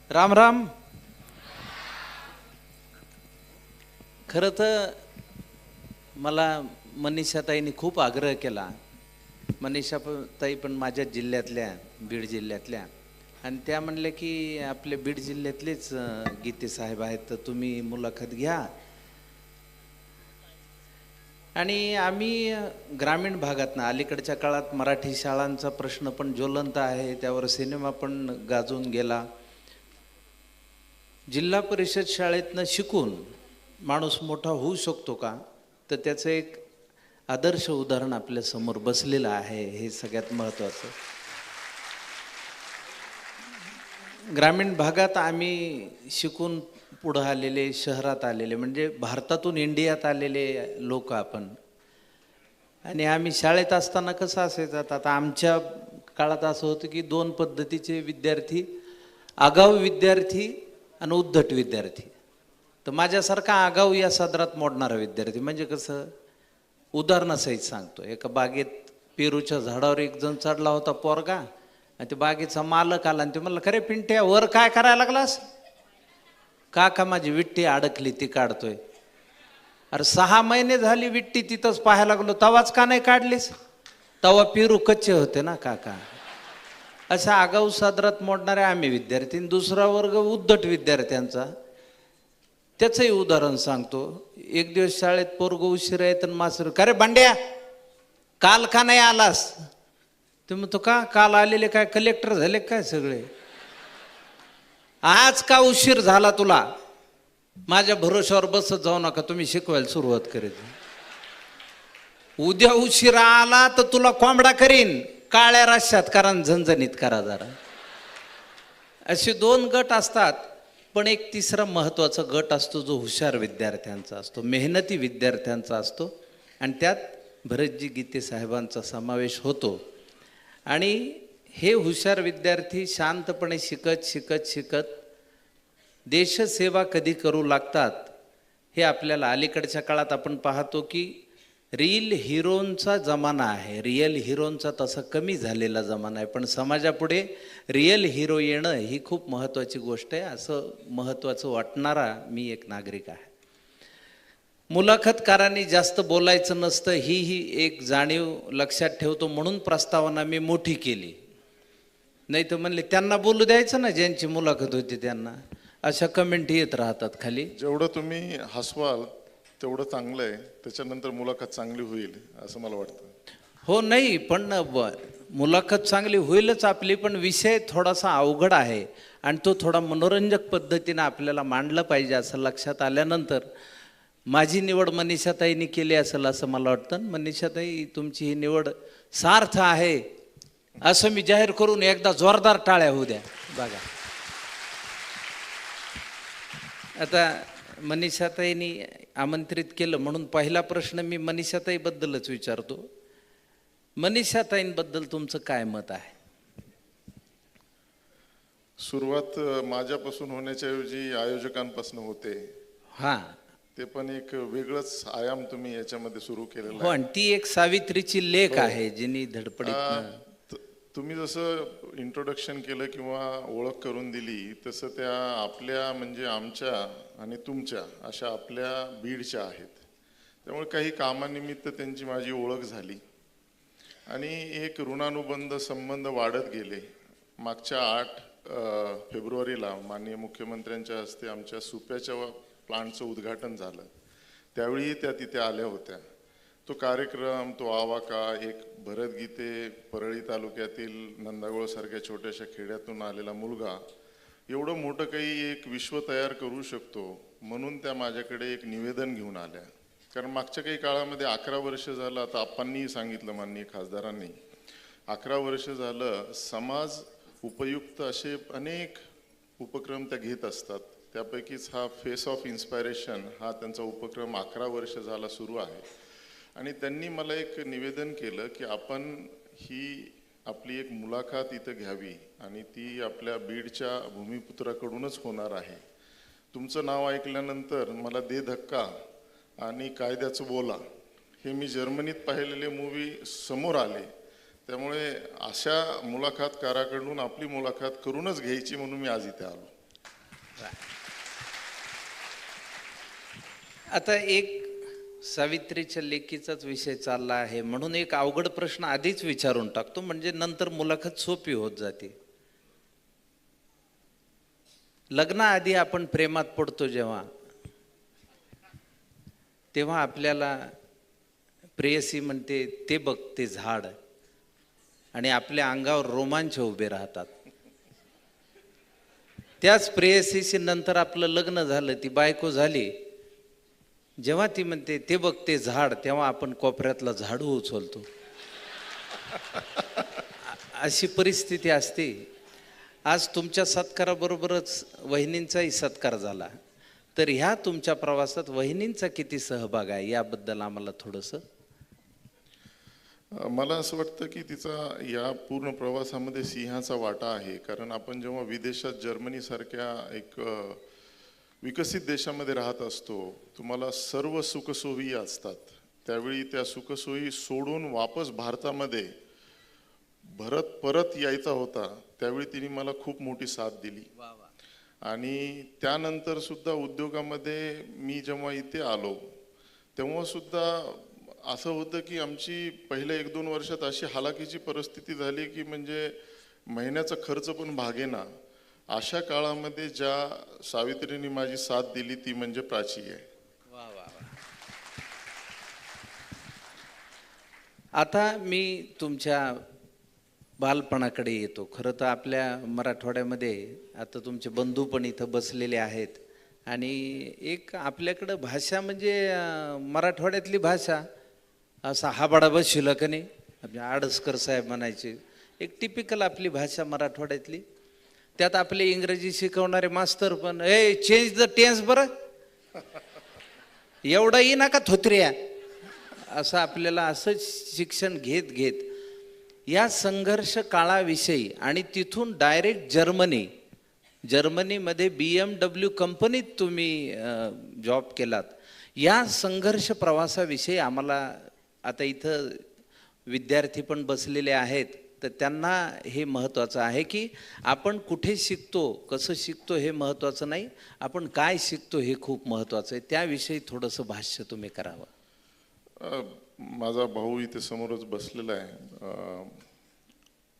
राम राम. खरं तर मला मनीषाताईंनी खूप आग्रह केला. ताई पण माझ्या जिल्ह्यातल्या, बीड जिल्ह्यातल्या, आणि त्या म्हणल्या की आपले बीड जिल्ह्यातलेच गीते साहेब आहेत, तर तुम्ही मुलाखत घ्या. आणि आम्ही ग्रामीण भागातनं, अलीकडच्या काळात मराठी शाळांचा प्रश्न पण ज्वलंत आहे, त्यावर सिनेमा पण गाजून गेला. जिल्हा परिषद शाळेतनं शिकून माणूस मोठा होऊ शकतो का, तर त्याचं एक आदर्श उदाहरण आपल्या समोर बसलेलं आहे. हे सगळ्यात महत्त्वाचं. ग्रामीण भागात आम्ही शिकून पुढं आलेले, शहरात आलेले, म्हणजे भारतातून इंडियात आलेले लोक आपण. आणि आम्ही शाळेत असताना कसं असायचं, आता आमच्या काळात असं होतं की दोन पद्धतीचे विद्यार्थी, आगाऊ विद्यार्थी आणि उद्धट विद्यार्थी. तर माझ्यासारखा आगाऊ या सदरात मोडणारा विद्यार्थी म्हणजे कसं, उदाहरणासहित सांगतो. एका बागेत पेरूच्या झाडावर एक जण चढला होता पोरगा, आणि ते बागेचा मालक आला आणि ते म्हणलं, खरे पिंट्या वर काय करायला लागलास? का माझी विट्टी अडकली ती काढतोय. अरे 6 महिने झाली विट्टी तिथंच पाहायला लागलो, तवाच का नाही काढलीस? तवा पेरू कच्चे होते ना काका. अशा आगाऊ सदरात मोडणारे आम्ही विद्यार्थी. दुसरा वर्ग उद्धट विद्यार्थ्यांचा, त्याचंही उदाहरण सांगतो. एक दिवस शाळेत पोरग उशिरा येत, मास्तर, का रे भांड्या काल का नाही आलास? ते म्हणतो, का काल आलेले काय कलेक्टर झाले काय सगळे? आज का उशीर झाला तुला? माझ्या भरोश्यावर बसत जाऊ नका, तुम्ही शिकवायला सुरुवात करीत. उद्या उशिरा आला तर तुला कोंबडा करीन, काळ्या रश्श्यात करा, झणझणीत करा जरा. असे 2 गट असतात. पण एक तिसरा महत्त्वाचा गट असतो, जो हुशार विद्यार्थ्यांचा असतो, मेहनती विद्यार्थ्यांचा असतो, आणि त्यात भरतजी गीते साहेबांचा समावेश होतो. आणि हे हुशार विद्यार्थी शांतपणे शिकत शिकत शिकत देशसेवा कधी करू लागतात, हे आपल्याला अलीकडच्या काळात आपण पाहतो की रियल हिरोंचा जमाना आहे. रियल हिरोंचा तसा कमी झालेला जमाना आहे, पण समाजापुढे रियल हिरो येणं ही खूप महत्त्वाची गोष्ट आहे, असं महत्त्वाचं वाटणारा मी एक नागरिक आहे. मुलाखतकारांनी जास्त बोलायचं नसतं, ही एक जाणीव लक्षात ठेवतो, म्हणून प्रस्तावना मी मोठी केली. नाही तर म्हणले त्यांना बोलू द्यायचं ना, ज्यांची मुलाखत होती त्यांना. अशा कमेंट येत राहतात खाली. जेवढं तुम्ही हसवाल तेवढं चांगलं आहे, त्याच्यानंतर मुलाखत चांगली होईल असं मला वाटतं. हो, नाही पण मुलाखत चांगली होईलच आपली, पण विषय थोडासा अवघड आहे आणि तो थोडा मनोरंजक पद्धतीने आपल्याला मांडला पाहिजे, असं लक्षात आल्यानंतर माझी निवड मनीषाताईंनी केली असेल असं मला वाटतं. मनीषाताई, तुमची ही निवड सार्थ आहे असं मी जाहीर करून एकदा जोरदार टाळ्या होऊ द्या. बघा, आता मनीषाताईंनी आमंत्रित केलं म्हणून पहिला प्रश्न मी मनीषाताईबद्दलच विचारतो. मनीषाताईंबद्दल तुमचं काय मत आहे? सुरुवात माझ्यापासून होण्याच्या ऐवजी आयोजकांपासून होते. हां, ते पण एक वेगळंच आयाम तुम्ही याच्यामध्ये सुरू केलेला हो, आहे. आणि ती एक सावित्रीची लेख आहे जिनी धडपडीत. तुम्ही जसं इंट्रोडक्शन केलं किंवा ओळख करून दिली, तसं त्या आपल्या म्हणजे आमच्या आणि तुमच्या अशा आपल्या बीडच्या आहेत. त्यामुळे काही कामानिमित्त त्यांची माझी ओळख झाली आणि एक ऋणानुबंध संबंध वाढत गेले. मागच्या 8 फेब्रुवारीला माननीय मुख्यमंत्र्यांच्या हस्ते आमच्या सुप्याच्या प्लांटचं उद्घाटन झालं. त्यावेळी त्या तिथे आल्या होत्या. तो कार्यक्रम, तो आवाका, एक भरत गीते परळी तालुक्यातील नंदागोळसारख्या छोट्याशा खेड्यातून आलेला मुलगा एवढं मोठं काही एक विश्व तयार करू शकतो, म्हणून त्या माझ्याकडे एक निवेदन घेऊन आल्या. कारण मागच्या काही काळामध्ये 11 वर्ष झालं, आता आप्पांनीही सांगितलं माननीय खासदारांनी, 11 वर्ष झालं समाज उपयुक्त असे अनेक उपक्रम त्या घेत असतात. त्यापैकीच हा फेस ऑफ इन्स्पायरेशन हा त्यांचा उपक्रम 11 वर्ष झाला सुरू आहे. आणि त्यांनी मला एक निवेदन केलं की आपण ही आपली एक मुलाखत इथं घ्यावी आणि ती आपल्या बीडच्या भूमिपुत्राकडूनच होणार आहे. तुमचं नाव ऐकल्यानंतर मला दे धक्का आणि कायद्याचं बोला हे मी जर्मनीत पाहिलेले मूवी समोर आले. त्यामुळे अशा मुलाखतकाराकडून आपली मुलाखत करूनच घ्यायची म्हणून मी आज इथे आलो. आता एक सावित्रीच्या लेकीचाच विषय चालला आहे म्हणून एक अवघड प्रश्न आधीच विचारून टाकतो, म्हणजे नंतर मुलाखत सोपी होत जाते. लग्नाआधी आपण प्रेमात पडतो जेव्हा, तेव्हा आपल्याला प्रेयसी म्हणते ते बघ ते झाड, आणि आपल्या अंगावर रोमांच उभे राहतात. त्याच प्रेयसीशी नंतर आपलं लग्न झालं, ती बायको झाली, जेव्हा ती म्हणते ते बघ ते झाड, तेव्हा आपण कोपऱ्यातला झाडू उचलतो. अशी परिस्थिती असते. आज तुमच्या सत्काराबरोबरच वहिनींचाही सत्कार झाला, तर ह्या तुमच्या प्रवासात वहिनींचा किती सहभाग आहे याबद्दल आम्हाला थोडंसं. मला असं वाटतं की तिचा या पूर्ण प्रवासामध्ये सिंहाचा वाटा आहे. कारण आपण जेव्हा विदेशात जर्मनीसारख्या एक विकसित देशामध्ये राहत असतो, तुम्हाला सर्व सुखसोयी असतात. त्यावेळी त्या सुखसोयी सोडून वापस भारतामध्ये परत यायचा होता, त्यावेळी तिने मला खूप मोठी साथ दिली. आणि त्यानंतर सुद्धा उद्योगामध्ये मी जेव्हा इथे आलो तेव्हा सुद्धा असं होतं की आमची पहिल्या 1-2 वर्षात अशी हालाकीची परिस्थिती झाली की म्हणजे महिन्याचा खर्च पण भागेना. अशा काळामध्ये ज्या सावित्रीने माझी साथ दिली ती म्हणजे प्राची आहे. वा वा वा. आता मी तुमच्या बालपणाकडे येतो. खरं तर आपल्या मराठवाड्यामध्ये आता तुमचे बंधू पण इथं बसलेले आहेत, आणि एक आपल्याकडं भाषा म्हणजे मराठवाड्यातली भाषा असा हाबाडा बसशिल का नाही, आपले आडसकर साहेब म्हणायचे, एक टिपिकल आपली भाषा मराठवाड्यातली. त्यात आपले इंग्रजी शिकवणारे मास्तर पण चेंज द टेन्स बरं, एवढं येई ना का थोत्र्या, असं आपल्याला असंच शिक्षण घेत घेत या संघर्ष काळाविषयी, आणि तिथून डायरेक्ट जर्मनीमध्ये BMW कंपनीत तुम्ही जॉब केलात, या संघर्ष प्रवासाविषयी आम्हाला, आता इथं विद्यार्थी पण बसलेले आहेत तर त्यांना हे महत्त्वाचं आहे की आपण कुठे शिकतो, कसं शिकतो हे महत्त्वाचं नाही, आपण काय शिकतो हे खूप महत्त्वाचं आहे. त्याविषयी थोडंसं भाष्य तुम्ही करावं. माझा भाऊ इथे समोरच बसलेला आहे.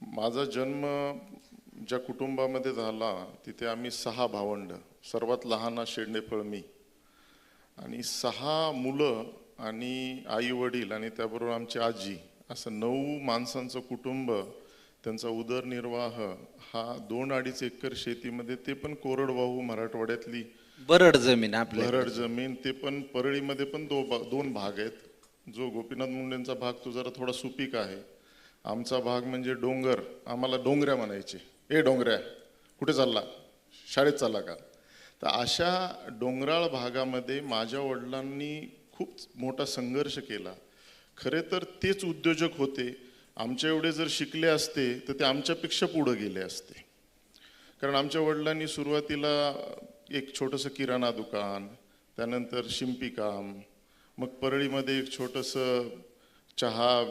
माझा जन्म ज्या कुटुंबामध्ये झाला तिथे आम्ही 6 भावंड, सर्वात लहान शेंडेफळ मी, आणि 6 मुलं आणि आई वडील आणि त्याबरोबर आमची आजी, असं 9 माणसांचं कुटुंब. त्यांचा उदरनिर्वाह हा 2-2.5 एकर शेतीमध्ये, ते पण कोरडवाहू मराठवाड्यातली बरड जमीन, आपल्या भरड जमीन, ते पण परळीमध्ये पण 2 भाग आहेत. जो गोपीनाथ मुंडेंचा भाग तो जरा थोडा सुपीक आहे, आमचा भाग म्हणजे डोंगर, आम्हाला डोंगऱ्या म्हणायचे. डोंगऱ्या कुठे चालला, शाळेत चालला का. तर अशा डोंगराळ भागामध्ये माझ्या वडिलांनी खूप मोठा संघर्ष केला. खरे तर तेच उद्योजक होते. आमच्या एवढे जर शिकले असते तर ते आमच्यापेक्षा पुढे गेले असते. कारण आमच्या वडिलांनी सुरुवातीला एक छोटंसं किराणा दुकान, त्यानंतर शिंपी काम, मग परळीमध्ये एक छोटंसं चहा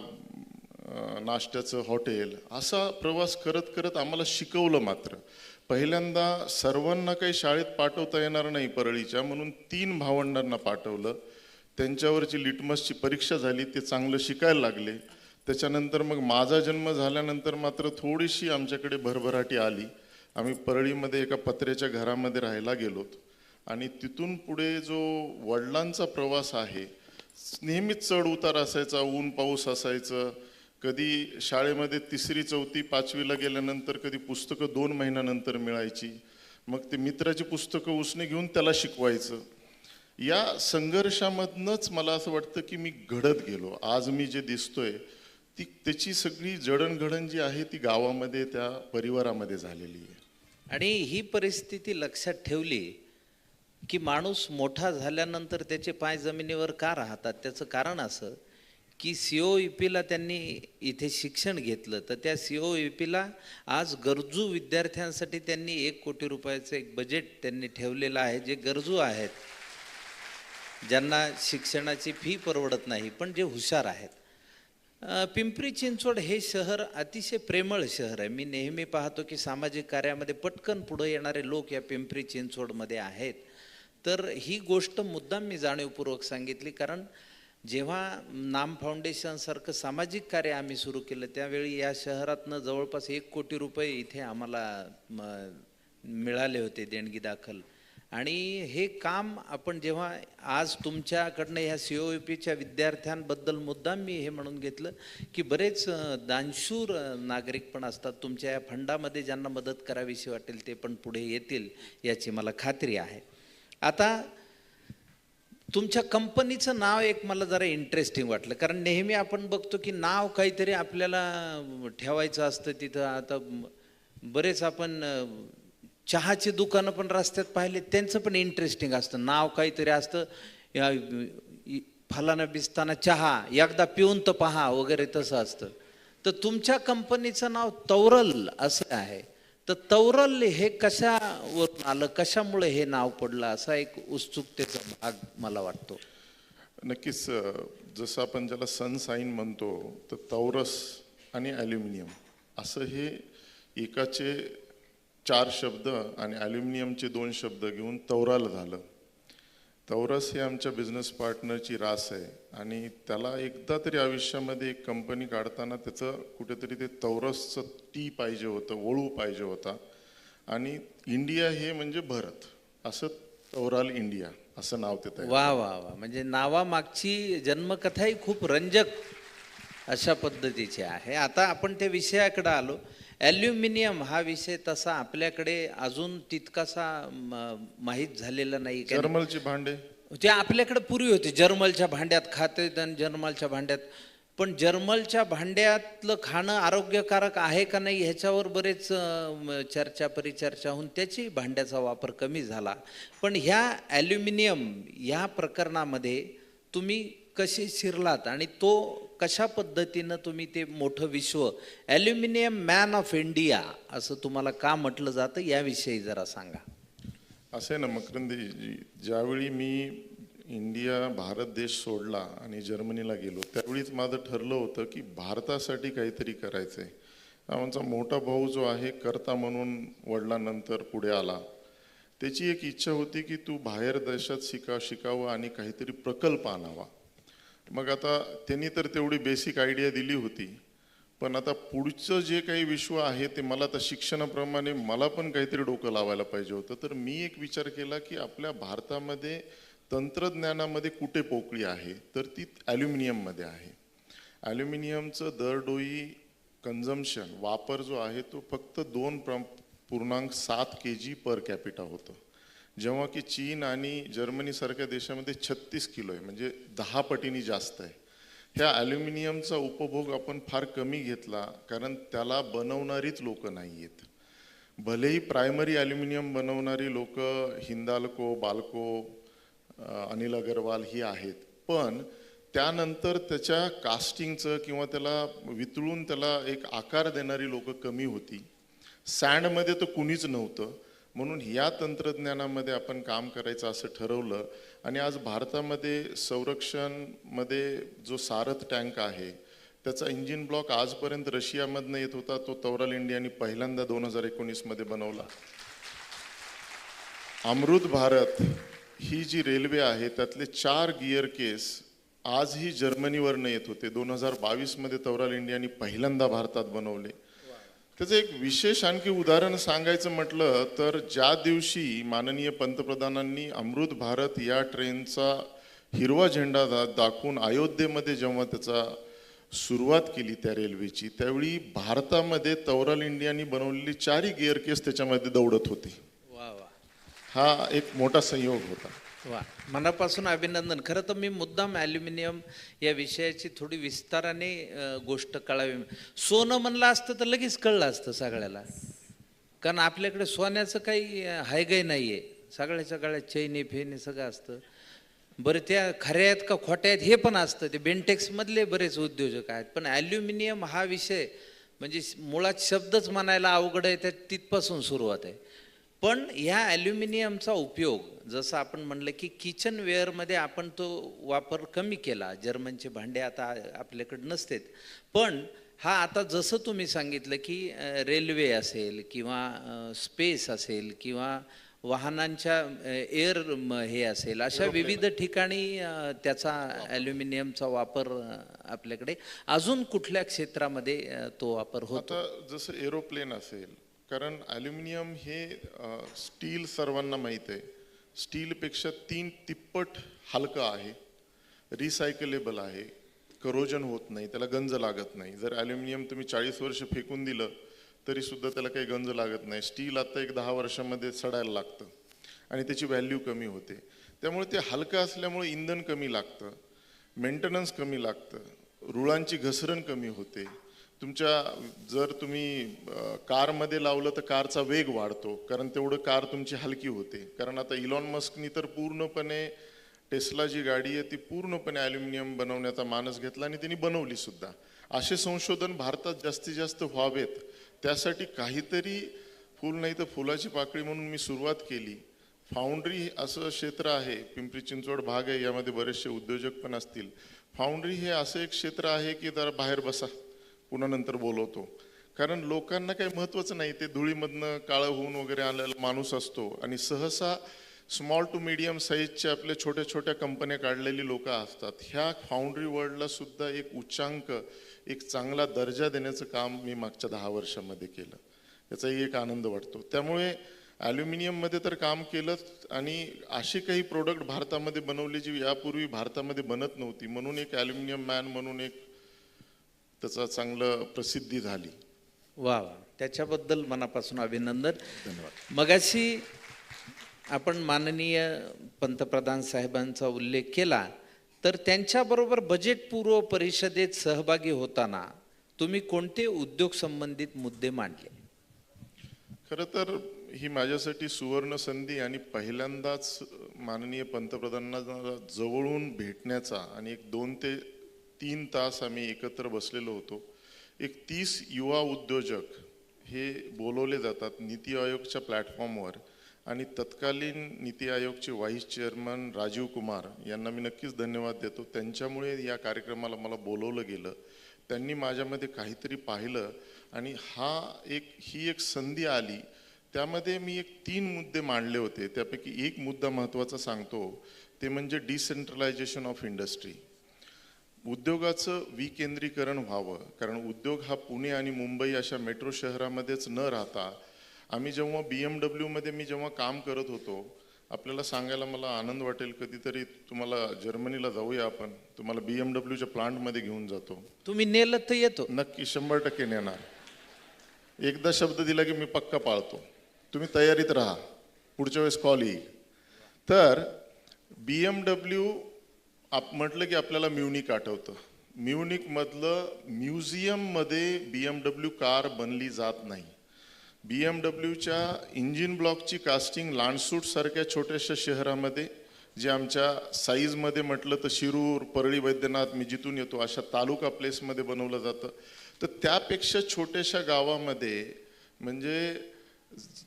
नाश्त्याचं हॉटेल, असा प्रवास करत करत आम्हाला शिकवलं. मात्र पहिल्यांदा सर्वांना काही शाळेत पाठवता येणार नाही परळीच्या, म्हणून 3 भावंडांना पाठवलं. त्यांच्यावरची लिटमसची परीक्षा झाली, ते चांगलं शिकायला लागले. त्याच्यानंतर मग माझा जन्म झाल्यानंतर मात्र थोडीशी आमच्याकडे भरभराटी आली. आम्ही परळीमध्ये एका पत्र्याच्या घरामध्ये राहायला गेलोत, आणि तिथून पुढे जो वडिलांचा प्रवास आहे, नेहमीच चढ उतार असायचा, ऊन पाऊस असायचं. कधी शाळेमध्ये 3री 4थी 5वीला गेल्यानंतर कधी पुस्तकं 2 महिन्यानंतर मिळायची, मग ते मित्राची पुस्तकं उसने घेऊन त्याला शिकवायचं. या संघर्षामधनंच मला असं वाटतं की मी घडत गेलो. आज मी जे दिसतोय त्याची सगळी जडणघडण जी आहे ती गावामध्ये, त्या परिवारामध्ये झालेली आहे. आणि ही परिस्थिती लक्षात ठेवली की माणूस मोठा झाल्यानंतर त्याचे पाय जमिनीवर का राहतात, त्याचं कारण असं की COEP-ला त्यांनी इथे शिक्षण घेतलं, तर त्या COEP-ला आज गरजू विद्यार्थ्यांसाठी त्यांनी 1 कोटी रुपयाचं एक बजेट त्यांनी ठेवलेलं आहे, जे गरजू आहेत, ज्यांना शिक्षणाची फी परवडत नाही पण जे हुशार आहेत. पिंपरी चिंचवड हे शहर अतिशय प्रेमळ शहर आहे. मी नेहमी पाहतो की सामाजिक कार्यामध्ये पटकन पुढे येणारे लोक या पिंपरी चिंचवडमध्ये आहेत. तर ही गोष्ट मुद्दाम मी जाणीवपूर्वक सांगितली, कारण जेव्हा नाम फाउंडेशनसारखं सामाजिक कार्य आम्ही सुरू केलं त्यावेळी या शहरातनं जवळपास 1 कोटी रुपये इथे आम्हाला मिळाले होते देणगी दाखल. आणि हे काम आपण जेव्हा आज तुमच्याकडनं ह्या COEPच्या विद्यार्थ्यांबद्दल मुद्दाम मी हे म्हणून घेतलं की बरेच दानशूर नागरिक पण असतात तुमच्या या फंडामध्ये, ज्यांना मदत करावीशी वाटेल ते पण पुढे येतील याची मला खात्री आहे. आता तुमच्या कंपनीचं नाव एक मला जरा इंटरेस्टिंग वाटलं, कारण नेहमी आपण बघतो की नाव काहीतरी आपल्याला ठेवायचं असतं तिथं. आता बरेच आपण चहाची दुकानं पण रस्त्यात पाहिले, त्यांचं पण इंटरेस्टिंग असतं, नाव काहीतरी असतं, फलाना बिस्ताना चहा एकदा पिऊन तर पहा वगैरे तसं असतं. तर तुमच्या कंपनीचं नाव तौरल असं आहे. तर तौरल हे कशावरून आलं, कशामुळे हे नाव पडलं, असा एक उत्सुकतेचा भाग मला वाटतो. नक्कीच. जसं आपण ज्याला सनसाईन म्हणतो, तर तौरस आणि ॲल्युमिनियम असं हे एकाचे 4 शब्द आणि ॲल्युमिनियमचे 2 शब्द घेऊन तौराल झालं. तौरस हे आमच्या बिझनेस पार्टनरची रास आहे आणि त्याला एकदा तरी आयुष्यामध्ये एक कंपनी काढताना त्याचं कुठेतरी ते तौरसचं टी पाहिजे होतं, वळू पाहिजे होता. आणि इंडिया हे म्हणजे भरत, असं तौराल इंडिया असं नाव ते तयार. वा वा वा, म्हणजे नावामागची जन्मकथाही खूप रंजक अशा पद्धतीची आहे. आता आपण त्या विषयाकडे आलो. ॲल्युमिनियम हा विषय तसा आपल्याकडे अजून तितकासा माहीत झालेला नाही. जर्मलची भांडे ते आपल्याकडे पूर्वी होते, जर्मलच्या भांड्यात खाते आणि जर्मलच्या भांड्यात. पण जर्मलच्या भांड्यातलं खाणं आरोग्यकारक आहे का नाही ह्याच्यावर बरेच चर्चा परिचर्चा होऊन त्याची भांड्याचा वापर कमी झाला. पण ह्या ॲल्युमिनियम ह्या प्रकरणामध्ये तुम्ही कसे शिरलात आणि तो कशा पद्धतीनं तुम्ही ते मोठं विश्व ॲल्युमिनियम मॅन ऑफ इंडिया असं तुम्हाला का म्हटलं जातं याविषयी जरा सांगा. असे ना मकरंदजी, ज्यावेळी मी भारत देश सोडला आणि जर्मनीला गेलो त्यावेळीच माझं ठरलं होतं की भारतासाठी काहीतरी करायचं आहे. आमचा मोठा भाऊ जो आहे कर्ता म्हणून वडिलांनंतर पुढे आला, त्याची एक इच्छा होती की तू बाहेर देशात शिकावं आणि काहीतरी प्रकल्प आणावा. मग आता त्यांनी तर तेवढी बेसिक आयडिया दिली होती, पण आता पुढचं जे काही विश्व आहे ते मला आता शिक्षणाप्रमाणे मला पण काहीतरी डोकं लावायला पाहिजे होतं. तर मी एक विचार केला की आपल्या भारतामध्ये तंत्रज्ञानामध्ये कुठे पोकळी आहे, तर ती ॲल्युमिनियममध्ये आहे. ॲल्युमिनियमचं दरडोई कन्झम्पशन वापर जो आहे तो फक्त 2.7 kg पर कॅपिटा होतं, जेव्हा की चीन आणि जर्मनीसारख्या देशामध्ये 36 किलो आहे, म्हणजे 10 पटीने जास्त आहे. ह्या ॲल्युमिनियमचा उपभोग आपण फार कमी घेतला, कारण त्याला बनवणारीच लोक नाही आहेत. भलेही प्रायमरी ॲल्युमिनियम बनवणारी लोक हिंदाल्को, बाल्को, अनिल अगरवाल ही आहेत, पण त्यानंतर त्याच्या कास्टिंगचं किंवा त्याला वितळून त्याला एक आकार देणारी लोक कमी होती. सँडमध्ये तर कुणीच नव्हतं. म्हणून या तंत्रज्ञानामध्ये आपण काम करायचं असं ठरवलं आणि आज भारतामध्ये संरक्षणमध्ये जो सारथ टँक आहे त्याचा इंजिन ब्लॉक आजपर्यंत रशियामधनं येत होता, तो तौराल इंडियाने पहिल्यांदा 2019 मध्ये बनवला. अमृत भारत ही जी रेल्वे आहे त्यातले 4 गिअर केस आजही जर्मनीवरनं येत होते. 2022 मध्ये तौराल इंडियाने पहिल्यांदा भारतात बनवले. त्याचं एक विशेष आणखी उदाहरण सांगायचं म्हटलं तर ज्या दिवशी माननीय पंतप्रधानांनी अमृत भारत या ट्रेनचा हिरवा झेंडा दाखवून अयोध्येमध्ये जेव्हा त्याचा सुरुवात केली त्या रेल्वेची, त्यावेळी भारतामध्ये तौराल इंडियानी बनवलेली 4 गिअर केस त्याच्यामध्ये दौडत होती. वा वा, हा एक मोठा संयोग होता. वा, मनापासून अभिनंदन. खरं तर मी मुद्दाम ॲल्युमिनियम या विषयाची थोडी विस्ताराने गोष्ट कळावी. सोनं म्हणलं असतं तर लगेच कळलं असतं सगळ्याला, कारण आपल्याकडे सोन्याचं काही हायगाय नाही आहे. सगळ्याच्या गळ्यात चैनी फेनी सगळं असतं. बरं, त्या खऱ्या आहेत का खोट्या आहेत हे पण असतं. ते बेंटेक्समधले बरेच उद्योजक आहेत. पण ॲल्युमिनियम हा विषय म्हणजे मुळात शब्दच म्हणायला अवघड आहे, त्या तिथपासून सुरुवात आहे. पण ह्या ॲल्युमिनियमचा उपयोग जसं आपण म्हणलं की किचनवेअरमध्ये आपण तो वापर कमी केला. जर्मनचे भांडे आता आपल्याकडे नसतेत. पण हा आता जसं तुम्ही सांगितलं की रेल्वे असेल किंवा स्पेस असेल किंवा वाहनांच्या एअर हे असेल, अशा विविध ठिकाणी त्याचा ॲल्युमिनियमचा वापर आपल्याकडे अजून कुठल्या क्षेत्रामध्ये तो वापर होतो? आता जसं एरोप्लेन असेल, कारण ॲल्युमिनियम हे स्टील सर्वांना माहीत आहे, स्टीलपेक्षा 3 तिप्पट हलकं आहे, रिसायकलेबल आहे, करोजन होत नाही, त्याला गंज लागत नाही. जर ॲल्युमिनियम तुम्ही 40 वर्ष फेकून दिलं तरी सुद्धा त्याला काही गंज लागत नाही. स्टील आता एक 10 वर्षामध्ये सडायला लागतं आणि त्याची व्हॅल्यू कमी होते. त्यामुळे ते हलकं असल्यामुळे इंधन कमी लागतं, मेंटेनन्स कमी लागतं, रुळांची घसरण कमी होते. जर तुम्ही कारमध्ये लावलं तर कारचा वेग वाढतो, कारण तेवढं कार तुमची हलकी होते. कारण आता इलॉन मस्कनी तर पूर्णपणे टेस्ला जी गाडी आहे ती पूर्णपणे ॲल्युमिनियम बनवण्याचा मानस घेतला आणि त्यांनी बनवली सुद्धा. असे संशोधन भारतात जास्तीत जास्त व्हावेत, त्यासाठी काहीतरी फुल नाही तर फुलाची पाकळी म्हणून मी सुरुवात केली. फाउंड्री असं क्षेत्र आहे, पिंपरी चिंचवड भाग आहे, यामध्ये बरेचसे उद्योजक पण असतील. फाउंड्री हे असं एक क्षेत्र आहे की जरा बाहेर बसा, पुन्हा नंतर बोलवतो. कारण लोकांना काही महत्त्वाचं नाही, ते धुळीमधनं काळं होऊन वगैरे आलेला माणूस असतो आणि सहसा स्मॉल टू मीडियम साईजच्या आपल्या छोट्या छोट्या कंपन्या काढलेली लोक असतात. ह्या फाउंड्री वर्ल्डला सुद्धा एक उच्चांक, एक चांगला दर्जा देण्याचं काम मी मागच्या 10 वर्षामध्ये केलं. याचाही एक आनंद वाटतो. त्यामुळे ॲल्युमिनियममध्ये तर काम केलं आणि असे काही प्रोडक्ट भारतामध्ये बनवले जी यापूर्वी भारतामध्ये बनत नव्हती, म्हणून एक ॲल्युमिनियम मॅन म्हणून एक त्याचा चांगलं प्रसिद्धी झाली. वा वा, त्याच्याबद्दल मनापासून अभिनंदन. धन्यवाद. मगाशी आपण माननीय पंतप्रधान साहेबांचा उल्लेख केला, तर त्यांच्याबरोबर बजेट पूर्व परिषदेत सहभागी होताना तुम्ही कोणते उद्योग संबंधित मुद्दे मांडले? खरं तर ही माझ्यासाठी सुवर्ण संधी आणि पहिल्यांदाच माननीय पंतप्रधानांना जवळून भेटण्याचा आणि एक 2 ते 3 तास आम्ही एकत्र बसलेलो होतो. एक 30 युवा उद्योजक हे बोलवले जातात नीती आयोगच्या प्लॅटफॉर्मवर आणि तत्कालीन नीती आयोगचे व्हाईस चेअरमन राजीव कुमार यांना मी नक्कीच धन्यवाद देतो. त्यांच्यामुळे या कार्यक्रमाला मला बोलवलं गेलं. त्यांनी माझ्यामध्ये काहीतरी पाहिलं आणि ही एक संधी आली. त्यामध्ये मी 3 मुद्दे मांडले होते. त्यापैकी एक मुद्दा महत्त्वाचा सांगतो, ते म्हणजे डिसेंट्रलायझेशन ऑफ इंडस्ट्री. उद्योगाचं विकेंद्रीकरण व्हावं, कारण उद्योग हा पुणे आणि मुंबई अशा मेट्रो शहरामध्येच न राहता, आम्ही जेव्हा BMW मध्ये मी जेव्हा काम करत होतो, आपल्याला सांगायला मला आनंद वाटेल, कधीतरी तुम्हाला जर्मनीला जाऊया आपण, तुम्हाला BMWच्या प्लांटमध्ये घेऊन जातो. तुम्ही नेलं तर येतो. नक्की 100% नेणार. एकदा शब्द दिला की मी पक्का पाळतो. तुम्ही तयारीत राहा, पुढच्या वेळेस कॉल येईल. तर BMW म्हटलं की आपल्याला म्युनिक आठवतं. म्युनिकमधलं म्युझियममध्ये BMW कार बनली जात नाही. BMWच्या इंजिन ब्लॉकची कास्टिंग लांडसूट सारख्या छोट्याशा शहरामध्ये, जे आमच्या साईजमध्ये म्हटलं तर शिरूर, परळी वैद्यनाथ, मी जिथून येतो अशा तालुका प्लेसमध्ये बनवलं जातं. तर त्यापेक्षा छोट्याशा गावामध्ये, म्हणजे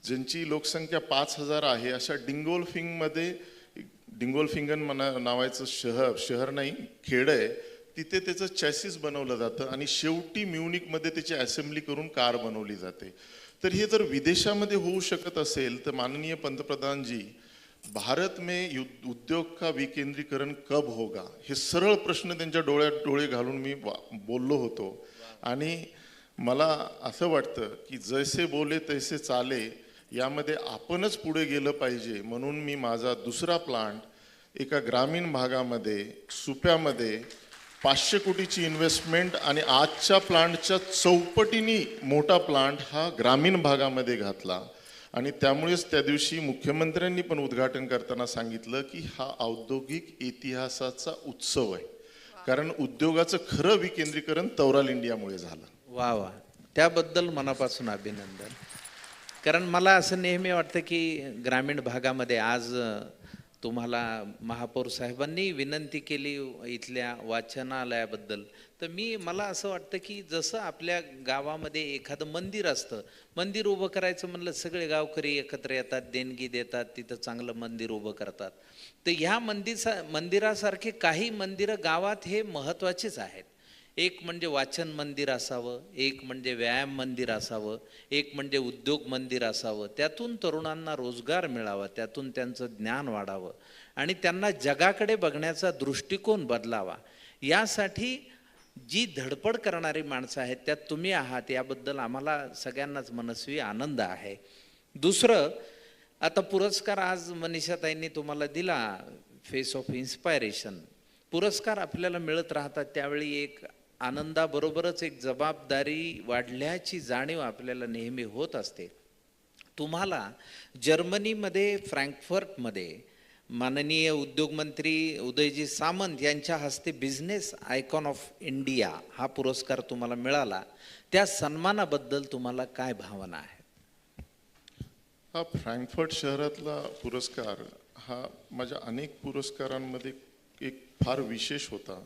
ज्यांची लोकसंख्या 5000 आहे, अशा डिंगोलफिंगमध्ये, डिंगोलफिंगन नावाचं शहर नाही, खेड आहे, तिथे त्याचं चॅसिस बनवलं जातं आणि शेवटी म्युनिकमध्ये त्याची असेंब्ली करून कार बनवली जाते. तर हे जर विदेशामध्ये होऊ शकत असेल तर माननीय पंतप्रधान जी, भारत में उद्योग का विकेंद्रीकरण कब होगा, हे सरळ प्रश्न त्यांच्या डोळ्यात डोळे घालून मी बोललो होतो. आणि मला असं वाटतं की जैसे बोले तैसे चाले, यामध्ये आपणच पुढे गेलं पाहिजे. म्हणून मी माझा दुसरा प्लांट एका ग्रामीण भागामध्ये, सुप्यामध्ये 500 कोटीची इन्व्हेस्टमेंट आणि आजच्या प्लांटच्या चौपटीने मोठा प्लांट हा ग्रामीण भागामध्ये घातला. आणि त्यामुळेच त्या दिवशी मुख्यमंत्र्यांनी पण उद्घाटन करताना सांगितलं की हा औद्योगिक इतिहासाचा उत्सव आहे, कारण उद्योगाचं खरं विकेंद्रीकरण तौराल इंडियामुळे झालं. वा वा, त्याबद्दल मनापासून अभिनंदन. कारण मला असं नेहमी वाटतं की ग्रामीण भागामध्ये आज तुम्हाला महापौर साहेबांनी विनंती केली इथल्या वाचनालयाबद्दल. तर मला असं वाटतं की जसं आपल्या गावामध्ये एखादं मंदिर असतं, मंदिर उभं करायचं म्हणलं सगळे गावकरी एकत्र येतात, देणगी देतात, तिथं चांगलं मंदिर उभं करतात. तर ह्या मंदिरासारखे काही मंदिरं गावात हे महत्त्वाचेच आहेत. एक म्हणजे वाचन मंदिर असावं, एक म्हणजे व्यायाम मंदिर असावं, एक म्हणजे उद्योग मंदिर असावं. त्यातून तरुणांना रोजगार मिळावा, त्यातून त्यांचं ज्ञान वाढावं आणि त्यांना जगाकडे बघण्याचा दृष्टिकोन बदलावा. यासाठी जी धडपड करणारी माणसं आहेत त्यात तुम्ही आहात, याबद्दल आम्हाला सगळ्यांनाच मनस्वी आनंद आहे. दुसरं, आता पुरस्कार आज मनीषाताईंनी तुम्हाला दिला, फेस ऑफ इन्स्पायरेशन. पुरस्कार आपल्याला मिळत राहतात, त्यावेळी एक आनंदाबरोबरच एक जबाबदारी वाढल्याची जाणीव आपल्याला नेहमी होत असते. तुम्हाला जर्मनीमध्ये फ्रँकफर्टमध्ये माननीय उद्योगमंत्री उदयजी सामंत यांच्या हस्ते बिझनेस आयकॉन ऑफ इंडिया हा पुरस्कार तुम्हाला मिळाला. त्या सन्मानाबद्दल तुम्हाला काय भावना आहे? हा फ्रँकफर्ट शहरातला पुरस्कार हा माझ्या अनेक पुरस्कारांमध्ये एक फार विशेष होता.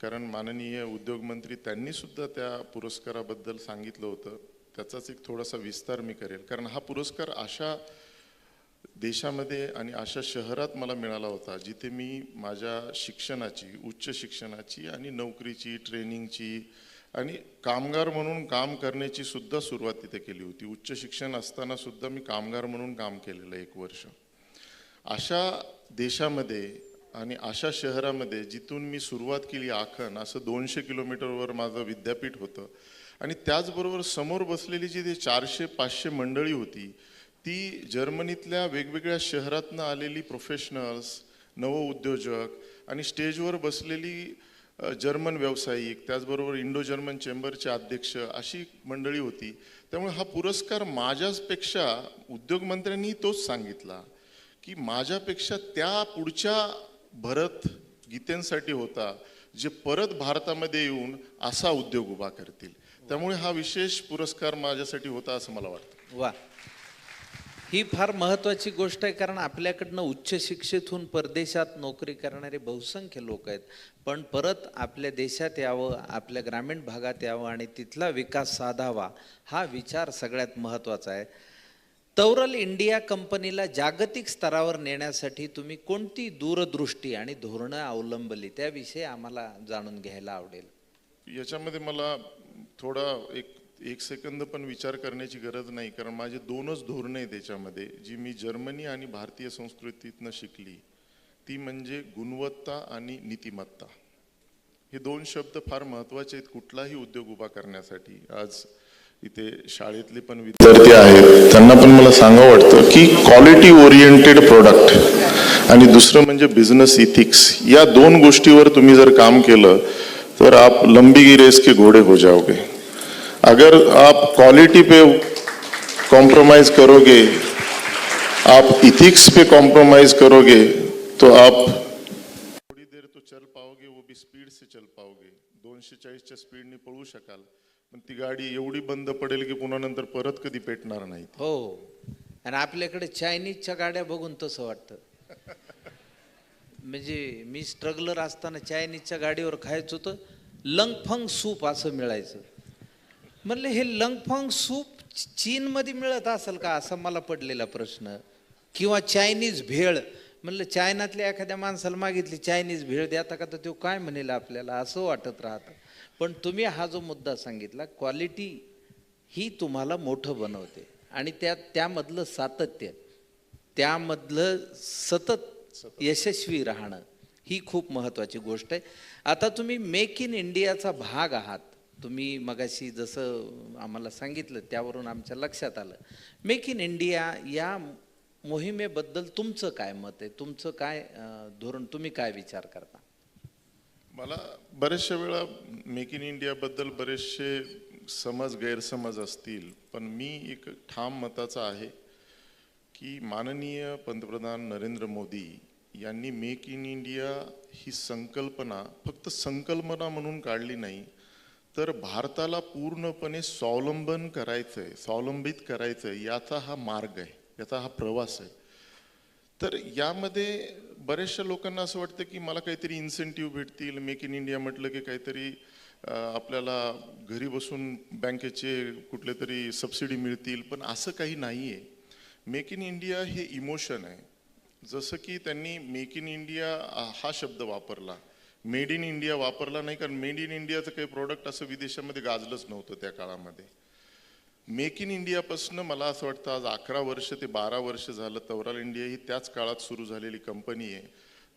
कारण माननीय उद्योगमंत्री त्यांनी सुद्धा त्या पुरस्काराबद्दल सांगितलं होतं. त्याचाच एक थोडासा विस्तार मी करेल. कारण हा पुरस्कार अशा देशामध्ये आणि अशा शहरात मला मिळाला होता जिथे मी माझ्या शिक्षणाची, उच्च शिक्षणाची आणि नोकरीची, ट्रेनिंगची आणि कामगार म्हणून काम करण्याची सुद्धा सुरुवात तिथे केली होती. उच्च शिक्षण असताना सुद्धा मी कामगार म्हणून काम केलेलं 1 वर्ष. अशा देशामध्ये आणि अशा शहरामध्ये जिथून मी सुरुवात केली आखण, असं 200 किलोमीटरवर माझं विद्यापीठ होतं. आणि त्याचबरोबर समोर बसलेली जी ते 400-500 मंडळी होती, ती जर्मनीतल्या वेगवेगळ्या शहरातनं आलेली प्रोफेशनल्स, नवउद्योजक आणि स्टेजवर बसलेली जर्मन व्यावसायिक, त्याचबरोबर इंडो जर्मन चेंबरचे अध्यक्ष, अशी मंडळी होती. त्यामुळे हा पुरस्कार माझ्यापेक्षा, उद्योगमंत्र्यांनी तोच सांगितला की माझ्यापेक्षा त्या पुढच्या भरत गीतेंसाठी होता, जे परत भारतामध्ये येऊन असा उद्योग उभा करतील. त्यामुळे हा विशेष पुरस्कार माझ्यासाठी होता असं मला वाटतं. वा, ही फार महत्त्वाची गोष्ट आहे. कारण आपल्याकडनं उच्च शिक्षित होऊन परदेशात नोकरी करणारे बहुसंख्य लोक आहेत, पण परत आपल्या देशात यावं, आपल्या ग्रामीण भागात यावं आणि तिथला विकास साधावा, हा विचार सगळ्यात महत्त्वाचा आहे. तौरल इंडिया कंपनीला जागतिक स्तरावर नेण्यासाठी तुम्ही कोणती दूरदृष्टी आणि धोरणं अवलंबली, त्याविषयी आम्हाला जाणून घ्यायला आवडेल. याच्यामध्ये मला थोडा एक सेकंद पण विचार करण्याची गरज नाही. कारण माझे 2च धोरणं आहेत त्याच्यामध्ये, जी मी जर्मनी आणि भारतीय संस्कृतीतनं शिकली. ती म्हणजे गुणवत्ता आणि नीतिमत्ता. हे 2 शब्द फार महत्त्वाचे आहेत कुठलाही उद्योग उभा करण्यासाठी. आज इथे शाळेतले पण विद्यार्थी आहेत, त्यांना पण मला सांगावं वाटतं की क्वालिटी ओरिएंटेड प्रोडक्ट आणि दुसरं म्हणजे बिझनेस इथिक्स, या 2 गोष्टीवर तुम्ही जर काम केलं तर आप लंबी रेस के घोड़े हो जाओगे. अगर आप क्वालिटी पे कॉम्प्रोमाइज करोगे, आप इथिक्स पे कॉम्प्रोमाइज करोगे, तो आप थोड़ी देर तो चल पाओगे, वो भी स्पीड से चल पाओगे. 240च्या स्पीडने पळू शकाल, पण ती गाडी एवढी बंद पडेल की पुन्हा नंतर परत कधी पेटणार नाही. हो, आणि आपल्याकडे चायनीजच्या गाड्या बघून तसं वाटतं. म्हणजे मी स्ट्रगलर असताना चायनीजच्या गाडीवर खायचं होतं, लंगफंग सूप असं मिळायचं. म्हणलं हे लंगफंग सूप चीनमध्ये मिळत असेल का, असा मला पडलेला प्रश्न. किंवा चायनीज भेळ, म्हणलं चायनातल्या एखाद्या माणसाला मागितली चायनीज भेळ द्याता का, तर तो काय म्हणेल आपल्याला, असं वाटत राहतं. पण तुम्ही हा जो मुद्दा सांगितला, क्वालिटी ही तुम्हाला मोठं बनवते आणि त्यामधलं सातत्य, त्यामधलं सतत यशस्वी राहणं, ही खूप महत्त्वाची गोष्ट आहे. आता तुम्ही मेक इन इंडियाचा भाग आहात. तुम्ही मगाशी जसं आम्हाला सांगितलं त्यावरून आमच्या लक्षात आलं. मेक इन इंडिया या मोहिमेबद्दल तुमचं काय मत आहे, तुमचं काय धोरण, तुम्ही काय विचार करता? मला बरेचशा वेळा मेक इन इंडियाबद्दल बरेचसे गैरसमज असतील, पण मी एक ठाम मताचा आहे की माननीय पंतप्रधान नरेंद्र मोदी यांनी मेक इन इंडिया ही संकल्पना फक्त संकल्पना म्हणून काढली नाही, तर भारताला पूर्णपणे स्वावलंबित करायचं आहे, याचा हा मार्ग आहे, याचा हा प्रवास आहे. तर यामध्ये बऱ्याचशा लोकांना असं वाटतं की मला काहीतरी इन्सेंटिव्ह भेटतील, मेक इन इंडिया म्हटलं की काहीतरी आपल्याला घरी बसून बँकेचे कुठले तरी सबसिडी मिळतील, पण असं काही नाही आहे. मेक इन इंडिया हे इमोशन आहे. जसं की त्यांनी मेक इन इंडिया हा शब्द वापरला, मेड इन इंडिया वापरला नाही, कारण मेड इन इंडियाचं काही प्रोडक्ट असं विदेशामध्ये गाजलंच नव्हतं त्या काळामध्ये. मेक इन इंडियापासून मला असं वाटतं आज 11 वर्ष ते 12 वर्ष झालं. तवराल इंडिया ही त्याच काळात सुरू झालेली कंपनी आहे.